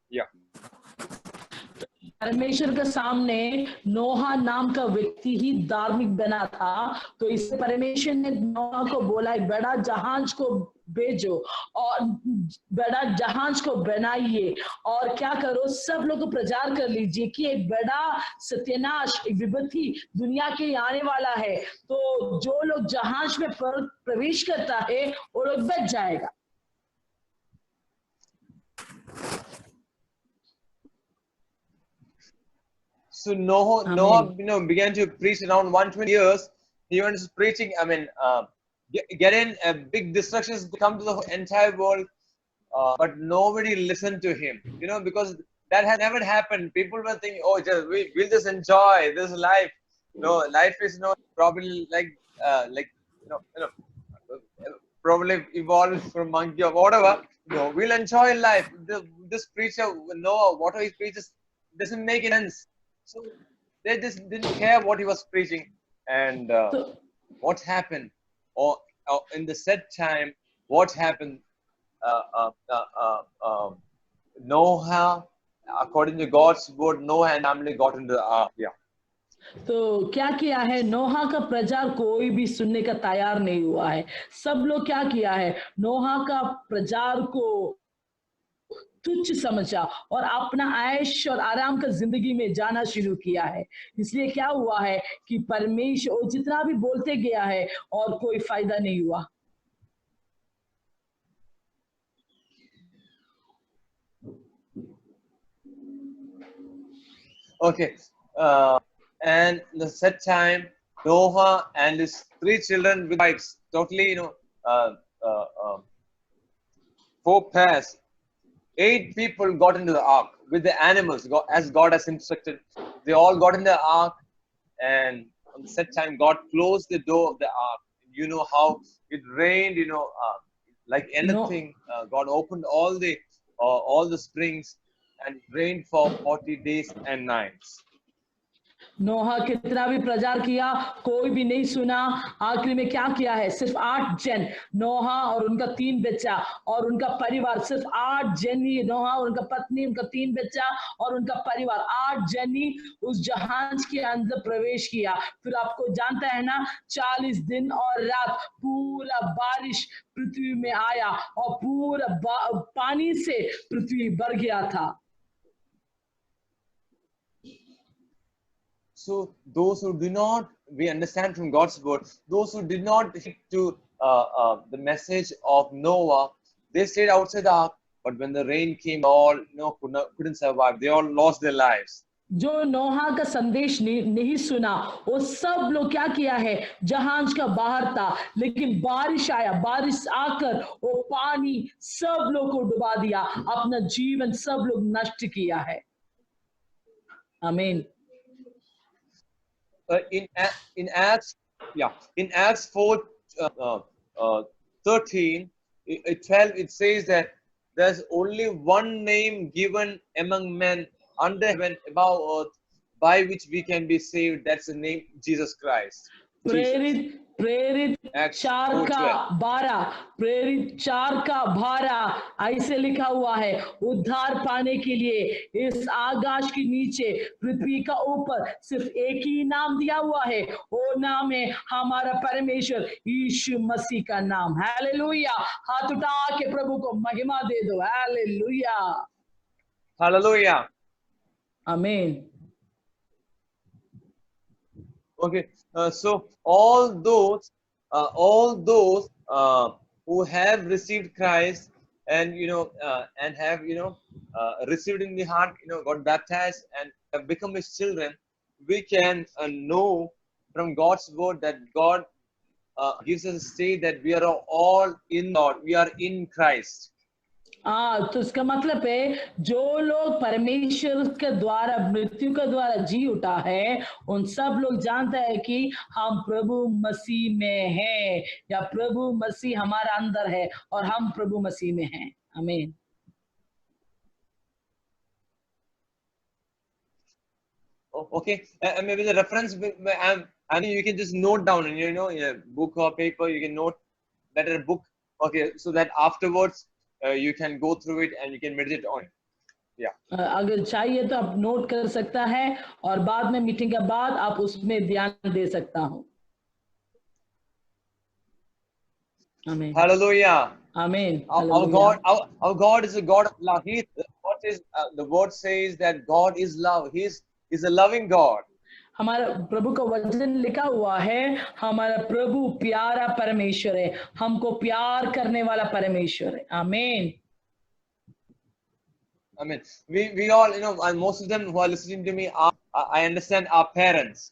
Yeah. परमेश्वर के सामने नोहा नाम का व्यक्ति ही धार्मिक बना था, तो इससे परमेश्वर ने नोहा को बोला, बड़ा जहाज को भेजो और बड़ा जहाज को बनाइए और क्या करो, सब लोग को प्रचार कर लीजिए कि एक बड़ा सत्यानाश, एक विपत्ति दुनिया के आने वाला है. तो जो लोग जहाज में प्रवेश करता है वो लोग बच जाएगा. So Noah began to preach around 120 years. He was preaching. I mean, get in, big destructions come to the entire world, but nobody listened to him. Because that had never happened. People were thinking, "Oh, we'll just enjoy this life." No, life is not probably like probably evolved from monkey or whatever. No, we'll enjoy life. This preacher, Noah, whatever he preaches doesn't make sense. So they just didn't care what he was preaching. And what happened? Or in the set time, what happened? Noah, according to God's word, Noah and family got into the ark. Yeah. तो क्या किया है, नोहा का प्रचार कोई भी सुनने का तैयार नहीं हुआ है. सब लोग क्या किया है, नोहा का प्रचार को तुच्छ समझा और अपना ऐश और आराम का जिंदगी में जाना शुरू किया है. इसलिए क्या हुआ है कि परमेश्वर जितना भी बोलते गया है और कोई फायदा नहीं हुआ. Okay. And the set time, Noah and his 3 children with wives, totally, 4 pairs. 8 people got into the ark with the animals, as God has instructed. They all got in the ark, and on the set time, God closed the door of the ark. You know how it rained, like anything. God opened all the springs, and rained for 40 days and nights. नोहा कितना भी प्रचार किया, कोई भी नहीं सुना. आखिरी में क्या किया है, सिर्फ 8 जन, नोहा और उनका 3 बच्चा और उनका परिवार, सिर्फ 8 जन ही, नोहा और उनका पत्नी, उनका 3 बच्चा और उनका परिवार, 8 जन ही उस जहाज के अंदर प्रवेश किया. फिर आपको जानता है ना, 40 दिन और रात पूरा बारिश पृथ्वी में आया और पूरा पानी से पृथ्वी भर गया था. So those who do not, we understand from God's word, those who did not heed to the message of Noah. They stayed outside the ark, but when the rain came, all couldn't survive. They all lost their lives. जो नोहा का संदेश नहीं सुना, वो सब लोग क्या किया है, जहाज का बाहर था, लेकिन बारिश आया, बारिश आकर वो पानी सब लोग को डुबा दिया, अपना जीवन सब लोग नष्ट किया है। आमीन। In Acts 4:13, 12, it says that there's only one name given among men under heaven above earth by which we can be saved. That's the name Jesus Christ. प्रेरित 4:12, प्रेरित 4:12 ऐसे लिखा हुआ है, उद्धार पाने के लिए इस आकाश के नीचे पृथ्वी का ऊपर सिर्फ एक ही नाम दिया हुआ है, वो नाम है हमारा परमेश्वर यीशु मसीह का नाम। हालेलुया। हाथ उठा के प्रभु को महिमा दे दो। हालेलुया, हालेलुया, आमीन। Okay, so all those who have received Christ and and have received in the heart, got baptized and have become His children, we can know from God's word that God gives us a state that we are all in Lord, we are in Christ. तो इसका मतलब है जो लोग परमेश्वर के द्वारा मृत्यु के द्वारा जी उठा है, उन सब लोग जानते हैं कि हम प्रभु मसीह में हैं, या प्रभु मसीह हमारा अंदर है और हम प्रभु मसीह में हैं। आमीन। Okay, and maybe the reference, I mean, you can just note down in in a book or paper, you can note that in a book. Okay, so that afterwards you can go through it and you can meditate on it. Yeah. अगर चाहिए तो आप note कर सकता है और बाद में मीटिंग के बाद आप उसमें ध्यान दे सकता हूँ। आमीन। Hallelujah. Amen. Our God is a God of love. The word says that God is love. He's a loving God. हमारा प्रभु का वचन लिखा हुआ है, हमारा प्रभु प्यारा परमेश्वर है, हमको प्यार करने वाला परमेश्वर है। आमीन। Amen. We all, and most of them who are listening to me I understand, are parents.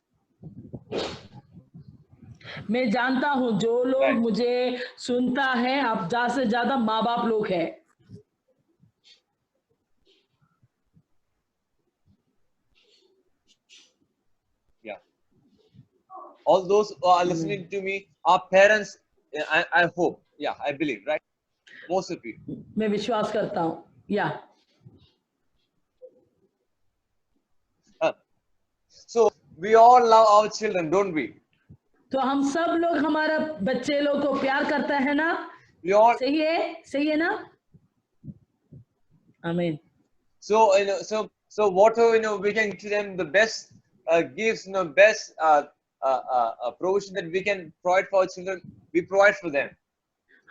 मैं जानता हूँ जो लोग Right. मुझे सुनता है, आप ज्यादा से ज्यादा माँ बाप लोग हैं। Yeah. All those who are listening to me are parents. I hope. Yeah, I believe. Right. Most of you. मैं विश्वास करता हूँ। या So we all love our children, don't we? तो हम सब लोग हमारा बच्चे लोग को प्यार करता है ना? We all. सही है ना? आमीन। So so whatever we can give them the best gifts, best provision that we can provide for our children, we provide for them.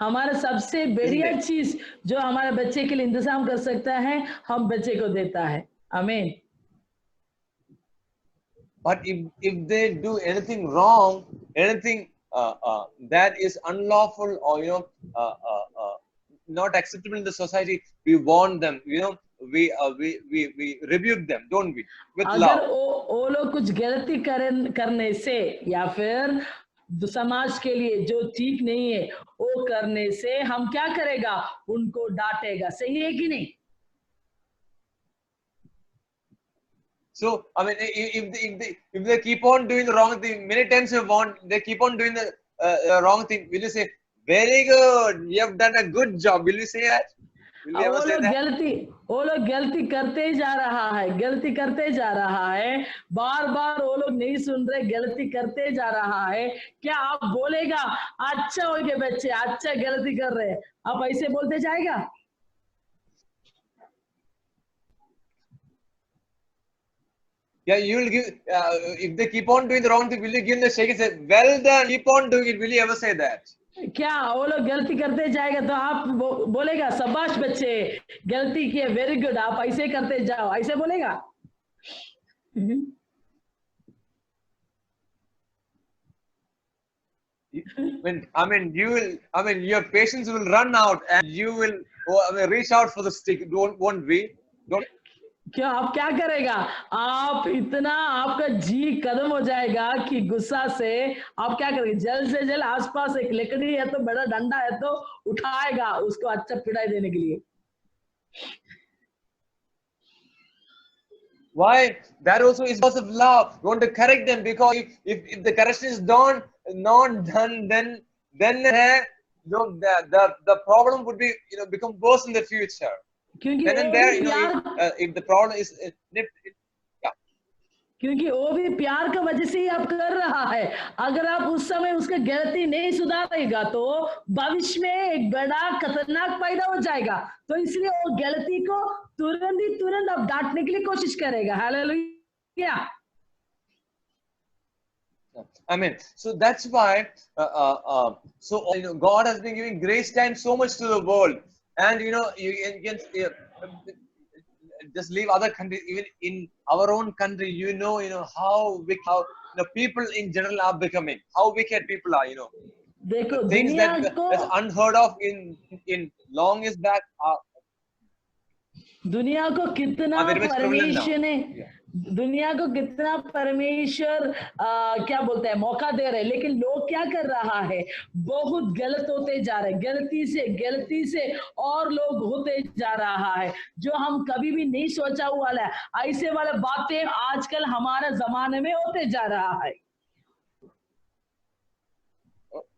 हमारा सबसे बढ़िया चीज जो हमारे बच्चे के लिए इंतजाम कर सकता है, हम बच्चे को देता है। आमीन। But if they do anything wrong, anything that is unlawful or not acceptable in the society, we warn them. We rebuke them, don't we? With love. अगर वो लोग कुछ गलती करने से या फिर समाज के लिए जो ठीक नहीं है वो करने से हम क्या करेगा, उनको डांटेगा। सही है कि नहीं? So I mean, if they keep on doing the wrong thing, many times they keep on doing the wrong thing. Will you say, "Very good, you have done a good job"? Will you say that? Will you ever say that? वो लोग गलती करते ही जा रहा है, बार बार वो लोग नहीं सुन रहे, गलती करते जा रहा है। क्या आप बोलेगा अच्छा हो गए बच्चे, अच्छा गलती कर रहे हैं, आप ऐसे बोलते जाएगा? Yeah, you will give. If they keep on doing the wrong thing, will you give them the shake and say, "Well done, keep on doing it"? Will you ever say that? क्या वो लोग गलती करते जाएगा तो आप बोलेगा शाबाश बच्चे, गलती किए, वेरी गुड, आप ऐसे करते जाओ, ऐसे बोलेगा? your patience will run out, and you will reach out for the stick. Won't we? Don't. क्या आप क्या करेगा? आप इतना आपका जी कदम हो जाएगा कि गुस्सा से आप क्या करेंगे? जल्द से जल्द आसपास एक लकड़ी है तो बड़ा डंडा है तो उठाएगा उसको अच्छा पिटाई देने के लिए। Why? That also is because of love. You want to correct them, because if the correction is not done, then the problem would be become worse in the future. क्योंकि Then and वो there, भी प्यार if the problem is क्योंकि वो भी प्यार का वजह से ही आप कर रहा है। अगर आप उस समय उसका गलती नहीं सुधारेगा तो भविष्य में एक बड़ा खतरनाक पैदा हो जाएगा। तो इसलिए वो गलती को तुरंत आप डांटने के लिए कोशिश करेगा। Hallelujah. Amen. So that's why, God has been giving grace time so much to the world, and you can just leave other countries. Even in our own country, how people in general are becoming, how wicked people are. देखो Things दुनिया that's को unheard of in long years back are दुनिया को कितना very much prevalent now. परमेश्वर ने दुनिया को कितना परमेश्वर क्या बोलते हैं मौका दे रहे हैं, लेकिन लोग क्या कर रहा है? बहुत गलत होते जा रहे हैं। गलती से और लोग होते जा रहा है जो हम कभी भी नहीं सोचा हुआ है। ऐसे वाले बातें आजकल हमारे जमाने में होते जा रहा है।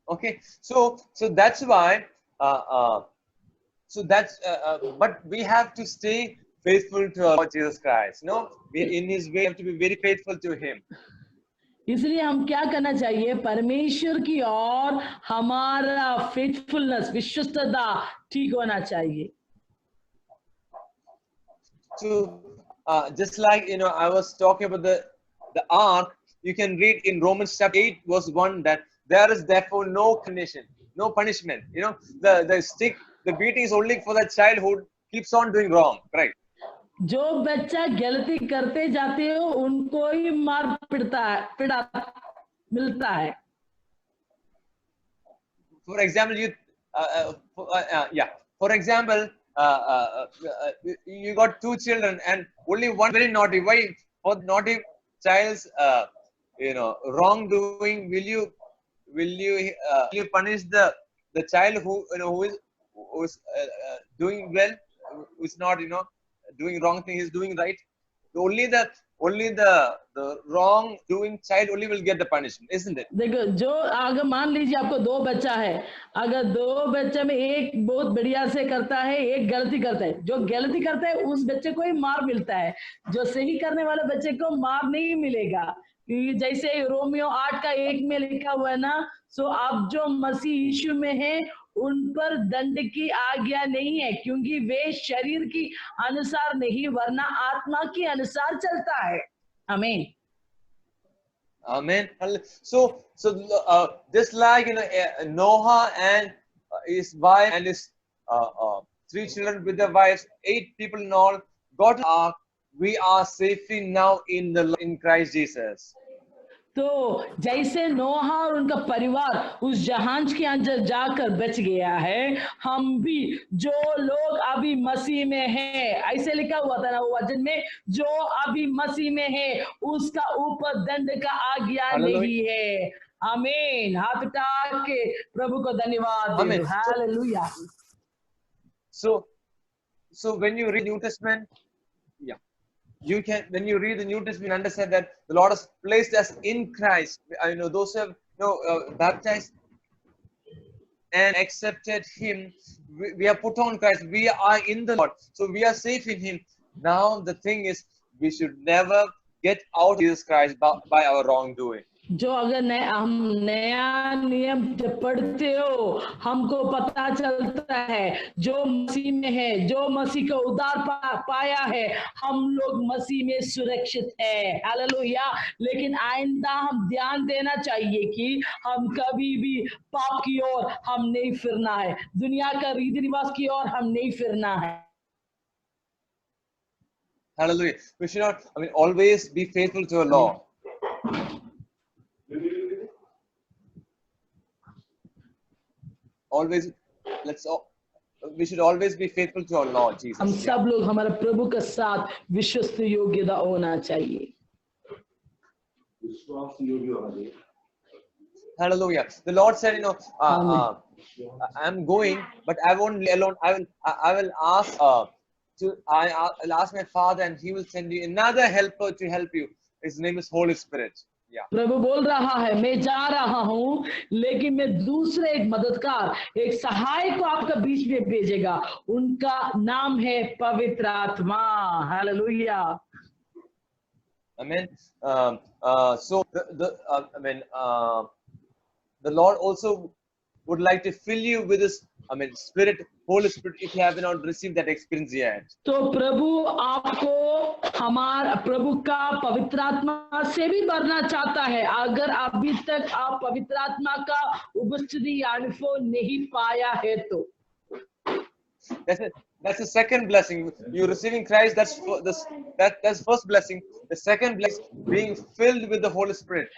Okay, so that's why but we have to stay faithful to our Lord Jesus Christ. In His way, we have to be very faithful to Him. इसलिए हम क्या करना चाहिए? परमेश्वर की ओर हमारा फेथफुलनेस, विश्वस्तता ठीक होना चाहिए। So just like I was talking about the ark, you can read in Romans chapter 8 verse 1 that there is therefore no condition, no punishment. The stick, the beating is only for the child who keeps on doing wrong, right? जो बच्चा गलती करते जाते हो उनको ही मार पिड़ा मिलता है। For example, for example, you got two children and only one very naughty. Why? For naughty child's wrongdoing, will you punish the child who is doing well, who is not doing wrong thing, is doing right? Only the wrong doing child only will get the punishment, isn't it? देखो, जो अगर मान लीजिए आपको दो बच्चा है, अगर दो बच्चे में एक बहुत बढ़िया से करता है, एक गलती करता है, जो गलती करता है उस बच्चे को ही मार मिलता है, जो सही करने वाले बच्चे को मार नहीं मिलेगा। जैसे रोमियो 8:1 में लिखा हुआ है ना, सो आप जो मसीह यीशु में है उन पर दंड की आज्ञा नहीं है, क्योंकि वे शरीर की अनुसार नहीं वरना आत्मा के अनुसार चलता है। आमीन। Amen. So just like Noah and his wife and his 3 children with their wives, 8 people in all got the ark. We are safely now in Christ Jesus. तो जैसे नोहा और उनका परिवार उस जहाज के अंदर जाकर बच गया है, हम भी जो लोग अभी मसीह में हैं, ऐसे लिखा हुआ था ना वो वचन में, जो अभी मसीह में है उसका ऊपर दंड का आज्ञा नहीं है। आमीन। हाथ उठा के प्रभु को धन्यवाद दे दो। Hallelujah. So when you read New Testament, when you read the New Testament, understand that the Lord has placed us in Christ. Those who have baptized and accepted Him, we are put on Christ. We are in the Lord, so we are safe in Him. Now the thing is, we should never get out of Jesus Christ by our wrongdoing. जो अगर हम नया नियम जब पढ़ते हो, हमको पता चलता है जो मसीह में है, जो मसीह को उद्धार पाया है, हम लोग मसीह में सुरक्षित है। हालेलुया। लेकिन आइंदा हम ध्यान देना चाहिए कि हम कभी भी पाप की ओर हम नहीं फिरना है, दुनिया का रीति रिवाज की ओर हम नहीं फिरना है। Hallelujah. We should not, always be faithful to the law. we should always be faithful to our Lord Jesus. हम Yeah. सब लोग हमारे प्रभु के साथ विश्वस्त योग्यता होना चाहिए। Hallelujah. The Lord said, I'm going, but I won't be alone. I will ask I'll ask my Father, and He will send you another helper to help you. His name is Holy Spirit. Yeah. प्रभु बोल रहा है, मैं जा रहा हूँ, लेकिन मैं दूसरे एक मददगार, एक सहायक को आपका बीच में भेजेगा। उनका नाम है पवित्र आत्मा। Hallelujah. Amen. So the Lord also would like to fill you with His, Spirit, Holy Spirit, if you have not received that experience yet. तो प्रभु आपको हमारा प्रभु का पवित्र आत्मा से भी भरना चाहता है। अगर अभी तक आप पवित्र आत्मा का उपस्थिति अनुभव नहीं पाया है तो That's the second blessing. You receiving Christ. That's first blessing. The second blessing, being filled with the Holy Spirit.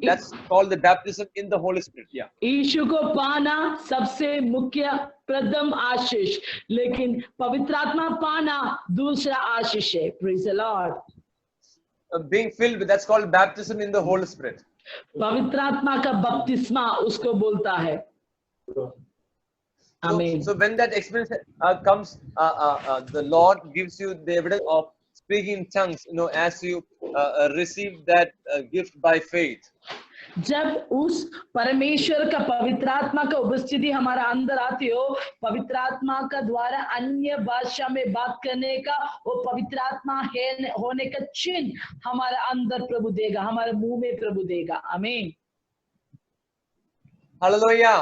That's called the baptism in the Holy Spirit. Yeah. यीशु को पाना सबसे मुख्य प्रथम आशीष, लेकिन पवित्र आत्मा पाना दूसरा आशीष है। Praise the Lord. Being filled with, that's called baptism in the Holy Spirit. पवित्र आत्मा का बपतिस्मा उसको बोलता है। Amen. So when that experience comes, the Lord gives you the evidence of speaking in tongues, as you receive that gift by faith. जब उस परमेश्वर का पवित्र आत्मा का उपस्थिति हमारा अंदर आती हो, पवित्र आत्मा का द्वारा अन्य भाषा में बात करने का वो पवित्र आत्मा होने का चिन्ह हमारे अंदर प्रभु देगा, हमारे मुंह में प्रभु देगा। आमीन। Hallelujah.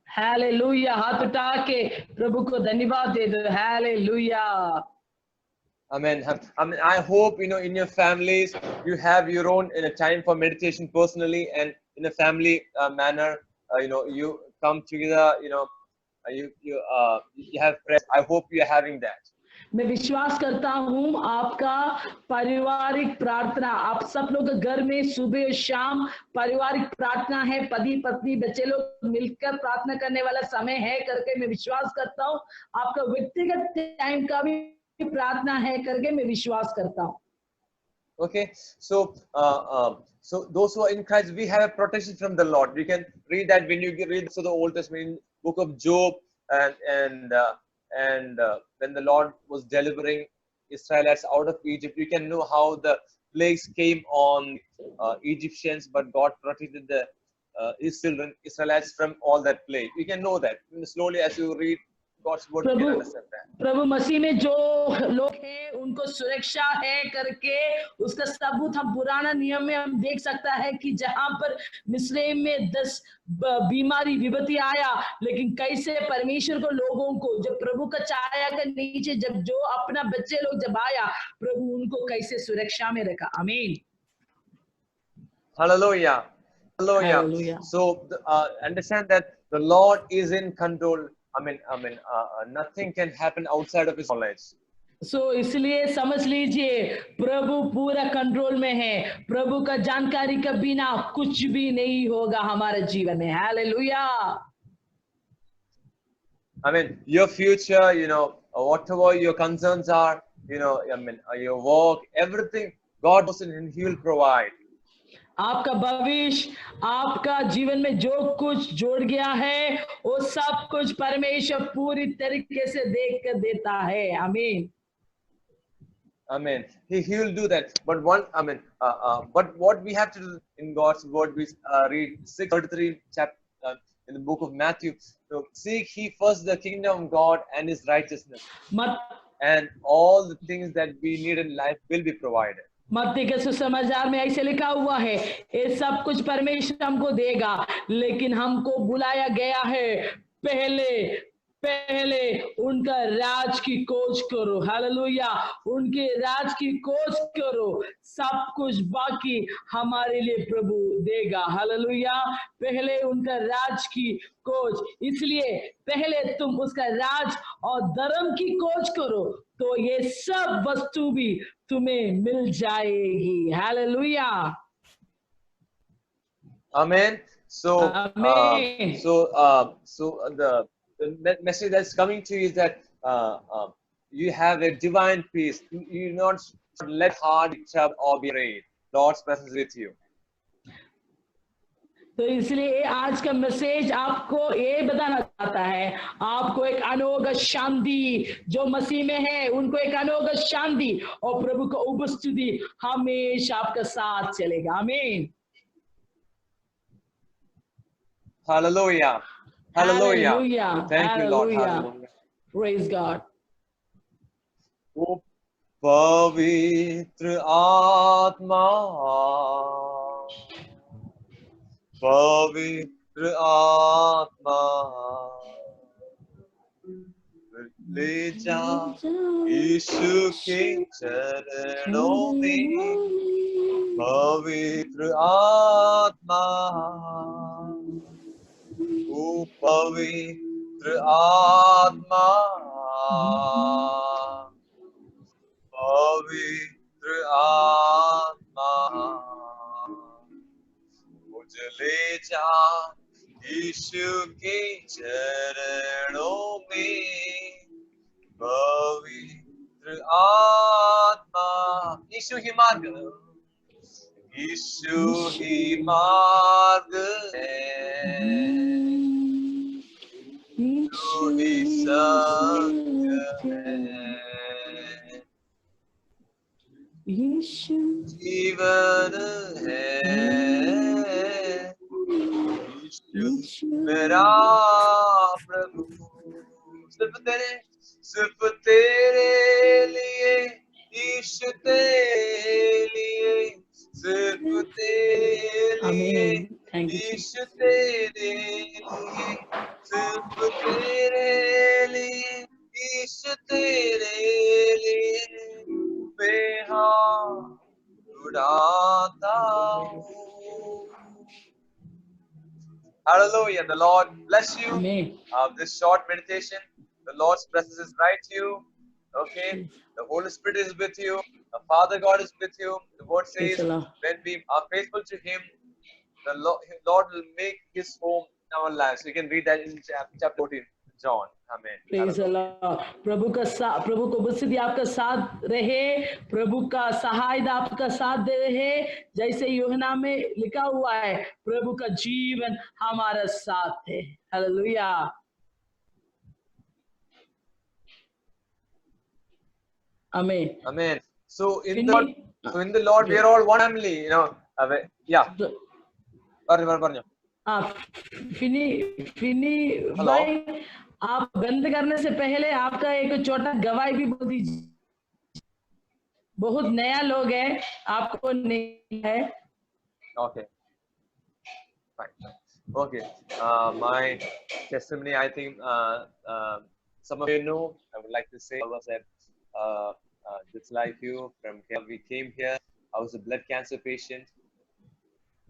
हालेलुया। हाथ उठा के प्रभु को धन्यवाद दे दो। Hallelujah. Amen. I hope in your families you have your own time for meditation personally, and in a family manner. You come together. You have prayer. I hope you are having that. मैं विश्वास करता हूँ आपका पारिवारिक प्रार्थना, आप सब लोग घर में सुबह और शाम पारिवारिक प्रार्थना है, पति पत्नी बच्चे लोग मिलकर प्रार्थना करने वाला समय है करके मैं विश्वास करता हूँ। आपका व्यक्तिगत टाइम का भी प्रार्थना है करके मैं विश्वास करता हूँ। Okay, so those who are in Christ, we have a protection from the Lord. We can read that when you read the Old Testament, book of Job, and when the Lord was delivering Israelites out of Egypt, you can know how the plagues came on Egyptians, but God protected the Israelites from all that plague. You can know that slowly as you read God's word. You can understand that. प्रभु मसीह में जो लोग हैं उनको सुरक्षा है करके उसका सबूत हम पुराना नियम में हम देख सकता है कि जहां पर मिस्र में 10 बीमारी विपत्ति आया, लेकिन कैसे परमेश्वर को लोगों को जब प्रभु का छाया के नीचे जब जो अपना बच्चे लोग जब आया, प्रभु उनको कैसे सुरक्षा में रखा। आमीन। Hallelujah. Hallelujah. So understand that the Lord is in control. Nothing can happen outside of His knowledge. So इसलिए समझ लीजिए प्रभु पूरा कंट्रोल में है, प्रभु का जानकारी के बिना कुछ भी नहीं होगा हमारे जीवन में। Hallelujah. Your future, whatever your concerns are, your work, everything, God knows and He will provide. आपका भविष्य, आपका जीवन में जो कुछ जोड़ गया है वो सब कुछ परमेश्वर पूरी तरीके से देख कर देता है। आमीन। Amen. He will do that. But but what we have to do in God's word, we read 6:33 chapter in the book of Matthew. So seek ye first the kingdom of God and His righteousness, and all the things that we need in life will be provided. मत्ती के सुसमाचार में ऐसे लिखा हुआ है, ये सब कुछ परमेश्वर हमको देगा, लेकिन हमको बुलाया गया है पहले उनका राज की खोज करो। हालेलुया। उनके राज की खोज करो, सब कुछ बाकी हमारे लिए प्रभु देगा। हालेलुया। पहले उनका राज की खोज, इसलिए पहले तुम उसका राज और धर्म की खोज करो तो ये सब वस्तु भी तुम्हें मिल जाएगी। Hallelujah. Amen. So, Amen. the message that's coming to you is that you have a divine peace. You not let heart be troubled or be afraid. Lord's presence with you. तो इसलिए आज का मैसेज आपको ये बताना चाहता है, आपको एक अनोखा शांति जो मसीह में है, उनको एक अनोखा शांति और प्रभु का उपस्थिति हमेशा आपका साथ चलेगा। आमीन। Hallelujah. Hallelujah. Hallelujah. Thank you, Lord. Hallelujah. Hallelujah. Praise God. O पवित्र आत्मा, पवित्र आत्मा, ले जा यीशु के चरणों में। पवित्र आत्मा, ओ पवित्र आत्मा, पवित्र आत्मा, मुझे ले जा यीशु के चरणों में। पवित्र आत्मा, यीशु ही मार्ग, यीशु ही मार्ग है, यीशु ही सत्य है, जीवन है, यीशु मेरा प्रभु। सिर्फ तेरे लिए, यीशु तेरे लिए, सिर्फ तेरे लिए, यीशु तेरे लिए, सिर्फ तेरे लिए, यीशु तेरे लिए मैं हाथ उड़ाता हूँ। Hallelujah. The Lord bless you. This short meditation, the Lord's presence is right to you. Okay. The Holy Spirit is with you. The Father God is with you. The word says, when we are faithful to Him, the Lord will make His home in our lives. So you can read that in chapter 14, John. Amen. Praise the Lord. प्रभु को उपस्थिति आपका साथ रहे, प्रभु का सहायता आपका साथ दे रहे, जैसे यूहन्ना में लिखा हुआ है, प्रभु का जीवन हमारा साथ है। Hallelujah. Amen. Amen. So in the Lord, we are all one family. You know. Yeah. Finney भाई, आप बंद करने से पहले आपका एक छोटा गवाही भी बोल दीजिए। बहुत नया लोग है, आपको नहीं है। Okay. Fine. Okay. My testimony, I think some of you know. I would like to say, I was just like you, from here we came here. I was a blood cancer patient.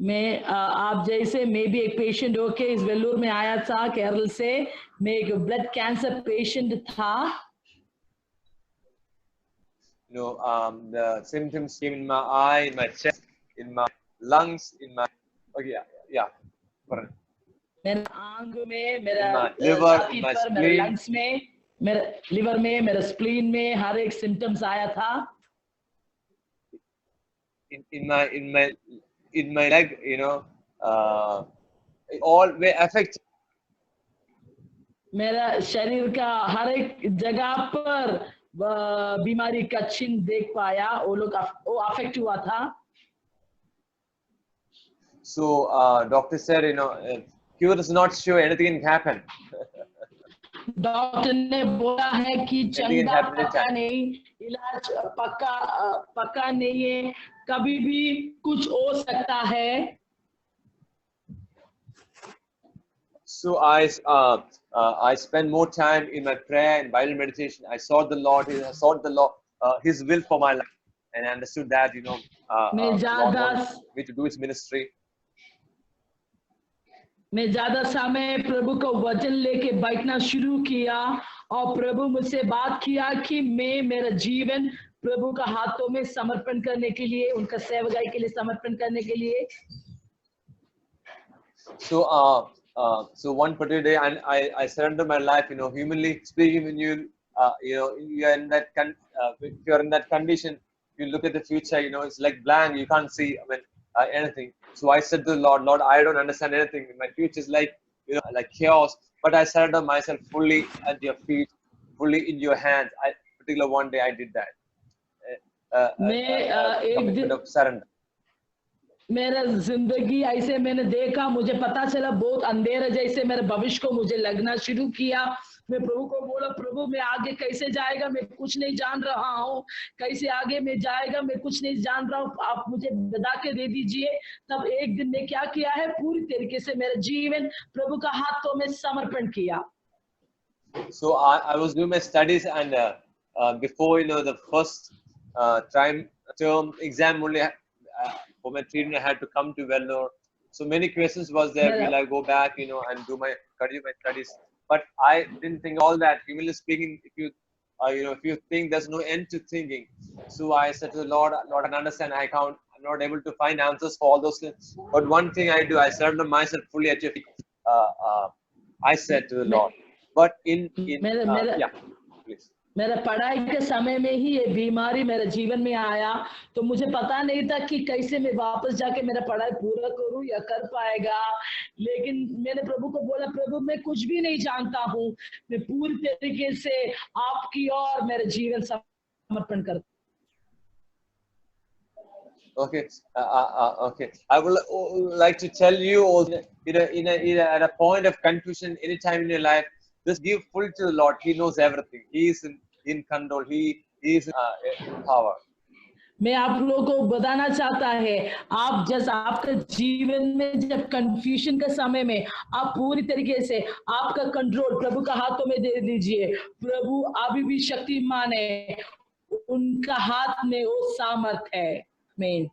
मैं आप जैसे मैं भी एक patient होके इस वेल्लूर में आया था केरल से। मैं एक ब्लड कैंसर पेशेंट था। You know, the symptoms came in my eye, in my chest, in my lungs, in my मेरे आंग में, मेरा liver, in my पर, मेरे लंग्स में, मेरे लिवर में, मेरे स्प्लीन में हर एक सिम्टम्स आया था। In my leg, you know, all were affected. मेरा शरीर का हर एक जगह पर बीमारी का चिन्ह देख पाया, वो अफेक्ट हुआ था। So doctor said, you know, cure is not sure, anything can happen. Doctor ने बोला है कि चंगा पक्का नहीं, इलाज पक्का नहीं है, कभी भी कुछ हो सकता है। So I spent more time in my prayer and Bible meditation. I sought the Lord. I sought the Lord, His will for my life, and I understood that, you know, Lord wants me to do His ministry. मैं ज्यादा समय प्रभु का वचन लेके बैठना शुरू किया और प्रभु मुझसे बात किया कि मैं मेरा जीवन प्रभु का हाथों में समर्पण करने के लिए, उनका सेवकाई के लिए समर्पण करने के लिए। So one particular day, and I surrender my life. Humanly speaking, when you are in that if you are in that condition, you look at the future. It's like blank. You can't see. I mean, anything. So I said to the Lord, Lord, I don't understand anything. My future is like like chaos. But I surrender myself fully at your feet, fully in your hands. Particular one day I did that. मैं एक Commitment दिन of surrender. मेरा जिंदगी ऐसे मैंने देखा, मुझे पता चला बहुत अंधेरा जैसे मेरे भविष्य को मुझे लगना शुरू किया। मैं प्रभु को बोला, प्रभु मैं आगे कैसे जाएगा, मैं कुछ नहीं जान रहा हूँ, कैसे आगे मैं जाएगा मैं कुछ नहीं जान रहा हूँ, आप मुझे बता के दे दीजिए। तब एक दिन ने क्या किया है, पूरी तरीके से मेरा जीवन प्रभु का हाथों में समर्पण किया। So I was doing my studies, and before the first term exam only for my treatment, I had to come to Vellore. So many questions was there. Will I go back, and continue my studies? But I didn't think all that. Humanly speaking, if you think there's no end to thinking, so I said to the Lord, Lord, I understand. I'm not able to find answers for all those things. But one thing I do, I surrender myself fully at your feet. I said to the Lord. But yeah, please. मेरा पढ़ाई के समय में ही ये बीमारी मेरे जीवन में आया, तो मुझे पता नहीं था कि कैसे मैं वापस जाके मेरा पढ़ाई पूरा करूं या कर पाएगा। लेकिन मैंने प्रभु को बोला, प्रभु मैं कुछ भी नहीं जानता हूं, मैं पूरी तरीके से आपकी ओर मेरा जीवन समर्पण करता हूं। Okay, okay. I would like to tell you also, at a point of confusion, anytime in your life, just give full to the Lord. He knows everything. He is in control. He is in power. मैं आप लोगों को बताना चाहता है, आप जैसा आपका जीवन में जब कंफ्यूजन के समय में आप पूरी तरीके से आपका कंट्रोल प्रभु का हाथों में दे दीजिए। प्रभु अभी भी शक्तिमान है, उनका हाथ में वो सामर्थ है। आमीन।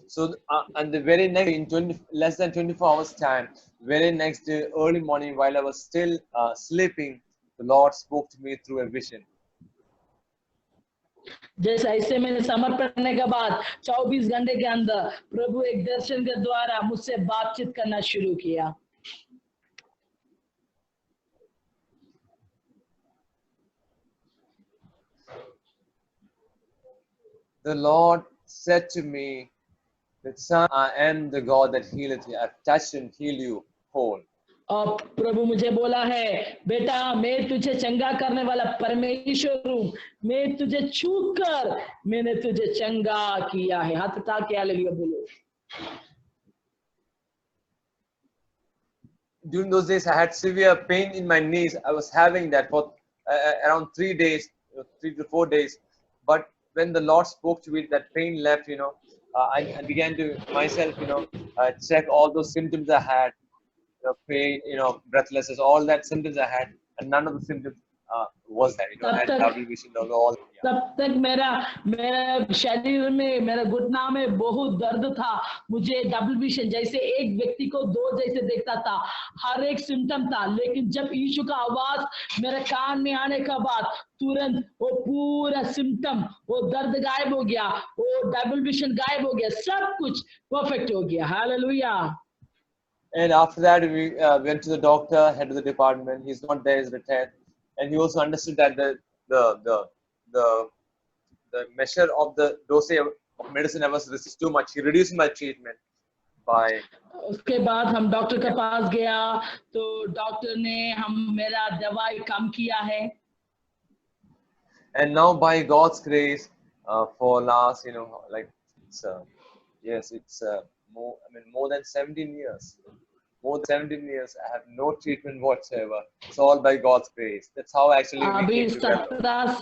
So, and the very next, in less than 24 hours time, very next day, early morning, while I was still sleeping, the Lord spoke to me through a vision. जैसे ऐसे मैंने समर्पण करने के बाद 24 घंटे के अंदर प्रभु एक दर्शन के द्वारा मुझसे बातचीत करना शुरू किया। The Lord said to me, that Son, I am the God that healeth you. I've touched and healed you whole. और प्रभु मुझे बोला है, बेटा मैं तुझे चंगा करने वाला परमेश्वर हूँ, मैं तुझे छू कर मैंने तुझे चंगा किया है। हाथ उठा के हालेलुया बोलो। During those days, I had severe pain in my knees. I was having that for around 3 days, 3 to 4 days. But when the Lord spoke to me, that pain left. I began to myself, check all those symptoms I had. Pain, breathlessness, all that symptoms I had, and none of the symptoms was there. I had double vision, all. तब तक मेरा शरीर में, मेरा घुटना में बहुत दर्द था। मुझे डबल विजन, जैसे एक व्यक्ति को दो जैसे देखता था, हर एक सिम्टम था। लेकिन जब यीशु का आवाज मेरे कान में आने के बाद तुरंत वो पूरा सिम्टम, वो दर्द गायब हो गया, वो डबल विजन गायब हो गया, सब कुछ परफेक्ट हो गया। Hallelujah. And after that, we went to the doctor, head of the department. He's not there; he's retired. And he also understood that the measure of the dosage of medicine I was receiving too much. He reduced my treatment by. उसके बाद हम doctor के पास गया, तो doctor ने मेरा दवाई कम किया है। And now, by God's grace, for last, it's more than 17 years. More than 17 years, I have no treatment whatsoever. It's all by God's grace. That's how actually we came together.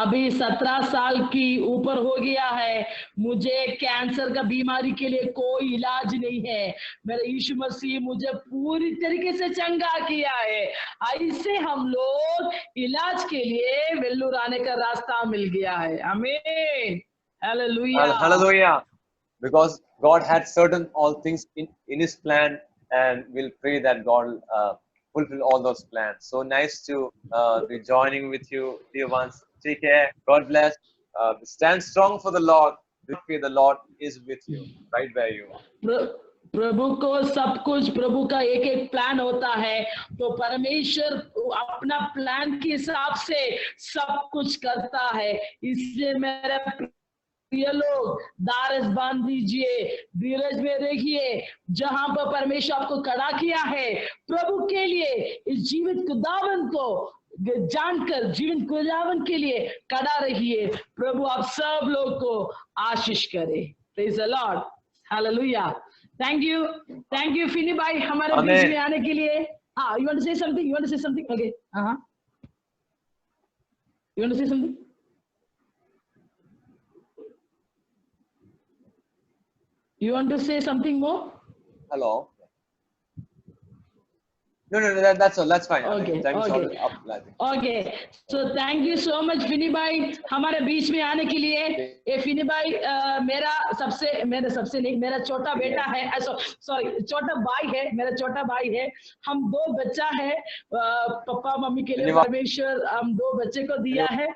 अभी 17 साल की ऊपर हो गया है। मुझे कैंसर का बीमारी के लिए कोई इलाज नहीं है। मेरे यीशु मसीह मुझे पूरी तरीके से चंगा किया है। ऐसे हम लोग इलाज के लिए वेल्लूर आने का रास्ता मिल गया है। आमीन। Hallelujah. Hallelujah. Because God had certain all things in His plan, and we'll pray that God will fulfill all those plans. So nice to be joining with you, dear ones. Take care. God bless. Stand strong for the Lord. victory, the Lord is with you, right where you are. प्रभु को सब कुछ, प्रभु का एक एक plan होता है, तो परमेश्वर अपना प्लान के हिसाब से सब कुछ करता है। इसलिए मेरे प्रिय लोग, दारस बांध दीजिए, धीरज में रहिए। जहां पर परमेश्वर आपको खड़ा किया है प्रभु के लिए, इस जीवित खुदावन को जानकर जीवित खुदावन के लिए खड़ा रहिए। प्रभु आप सब लोग को आशीष करे। Praise the Lord, hallelujah. Thank you Finny भाई हमारे बीच में आने के लिए। हाँ, you want to say something? You want to say something? Okay, हाँ, you want to say something? You want to say something more? Hello. No, that's all. That's fine. Okay, okay. So thank you so much Finney भाई हमारे बीच में आने के लिए। ये Finney भाई मेरा सबसे नहीं, मेरा छोटा बेटा है, सॉरी छोटा भाई है, मेरा छोटा भाई है। हम 2 बच्चा है, पापा मम्मी के लिए परमेश्वर हम 2 बच्चे को दिया है।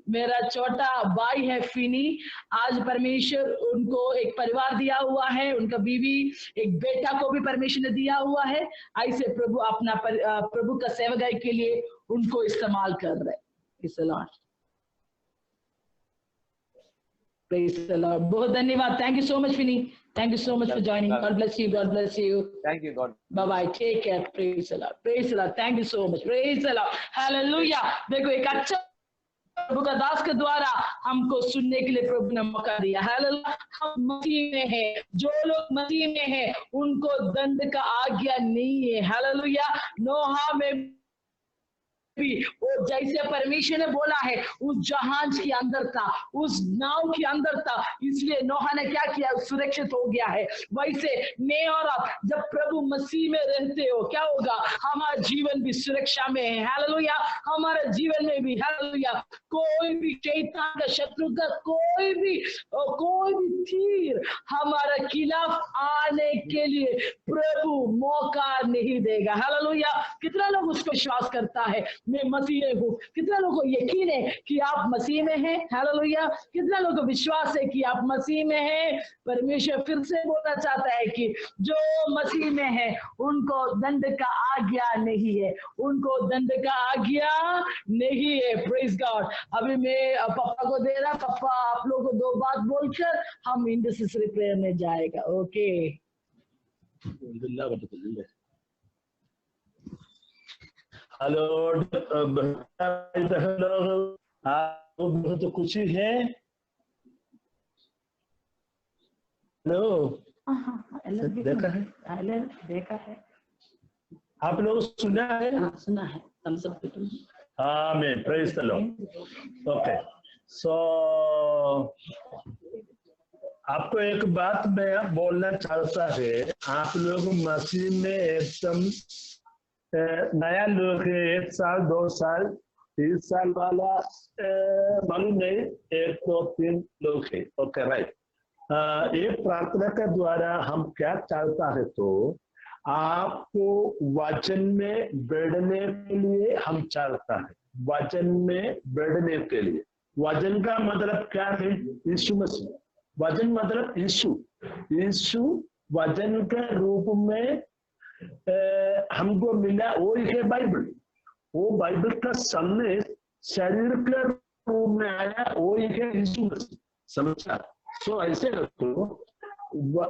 मेरा छोटा भाई है फिनी, आज परमेश्वर उनको एक परिवार दिया हुआ है, उनका बीवी, एक बेटा को भी परमेश्वर ने दिया हुआ है। ऐसे प्रभु अपना प्रभु का सेवकाई के लिए उनको इस्तेमाल कर रहे। Praise the Lord, praise the Lord. बहुत धन्यवाद। Thank you so much Finny, thank you so much for joining. God bless you, God bless you. Thank you, God bye bye, take care. Praise the Lord, praise the Lord. Thank you so much, praise the Lord, hallelujah. देखो एक अच्छा प्रभु का दास के द्वारा हमको सुनने के लिए प्रभु ने मौका दिया। हालेलुया। हम मसीह में हैं, जो लोग मसीह में हैं उनको दंड का आज्ञा नहीं है। हालेलुया। नोहा में भी वो जैसे परमेश्वर ने बोला है उस जहाज के अंदर था, उस नाव के अंदर था, इसलिए नोहा ने क्या किया, सुरक्षित हो गया है। वैसे मैं और आप जब प्रभु मसीह में रहते हो क्या होगा, हमारा जीवन भी सुरक्षा में है। हालेलुया। हमारे जीवन में भी, हालेलुया, कोई भी शैतान का, शत्रु का कोई भी तीर हमारे खिलाफ आने के लिए प्रभु मौका नहीं देगा। हालेलुया। कितना लोग उसको विश्वास करता है मैं मसीह में हूँ? कितना लोगों को यकीन है कि आप मसीह में हैं? हालेलुया। कितना लोगों को विश्वास है कि आप मसीह में हैं? परमेश्वर फिर से बोलना चाहता है कि जो मसीह में है उनको दंड का आज्ञा नहीं है, उनको दंड का आज्ञा नहीं है। Praise God. अभी मैं पापा को दे रहा, पापा आप लोगों को 2 बात बोलकर हम इंटरसेसरी प्रेयर में जाएगा। ओके। हेलो आप बहुत खुशी है। हेलो, देखा है आप लोग सुना है? सुना है हम सब। आमीन, प्रेज द लॉर्ड। ओके, सो आपको एक बात मैं बोलना चाहता है। आप लोग मसीह में एकदम नया लोग है, 1 साल 2 साल 3 साल वाला मालूम नहीं, 1 2 3 लोग है। Okay, right. एक प्रार्थना के द्वारा हम क्या चाहता है, तो आपको वचन में बढ़ने के लिए हम चाहता है। वचन में बढ़ने के लिए, वचन का मतलब क्या है? यीशु मसीह। वचन मतलब यीशु वचन के रूप में हमको मिला, वो है बाइबल। वो बाइबल का संदेश शरीर के रूप में आया, वो है यीशु मसीह। समझा? तो ऐसे रखो,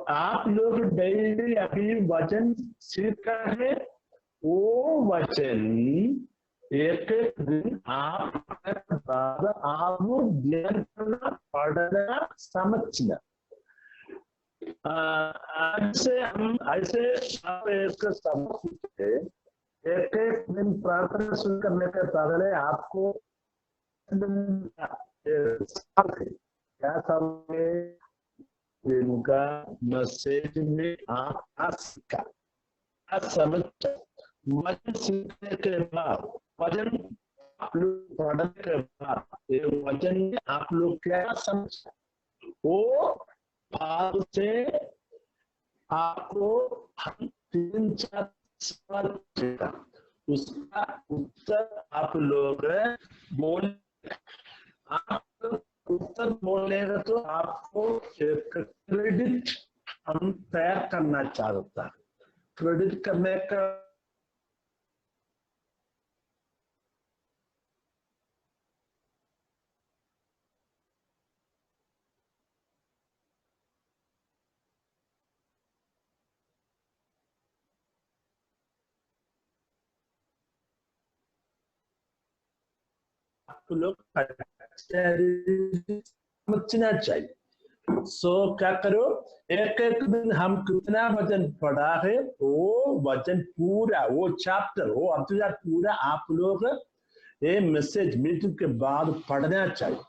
आप लोग डेली अभी वचन सीखा है, वो वचन एक दिन आप ज्ञान करना, पढ़ना, समझना। ऐसे हम आप एक समझ है, एक दिन प्रार्थना शुरू करने के पहले आपको क्या समझे जिनका मैसेज में आप सीखा, समझ वचन सीखने के बाद, वचन आप लोग पढ़ने के बाद, वचन में आप लोग क्या समझ, वो भाव से आपको हम 3-4 सवाल पूछेगा, उसका उत्तर आप लोग बोल। आप उत्तर बोलेगा तो आपको क्रेडिट हम तैयार करना चाहता है। क्रेडिट करने का आप लोग समझना चाहिए। सो क्या करो, एक एक दिन हम कितना वचन पढ़ा है वो वचन पूरा, वो चैप्टर, वो अध्याय पूरा आप लोग ये मैसेज मीटिंग के बाद पढ़ना चाहिए।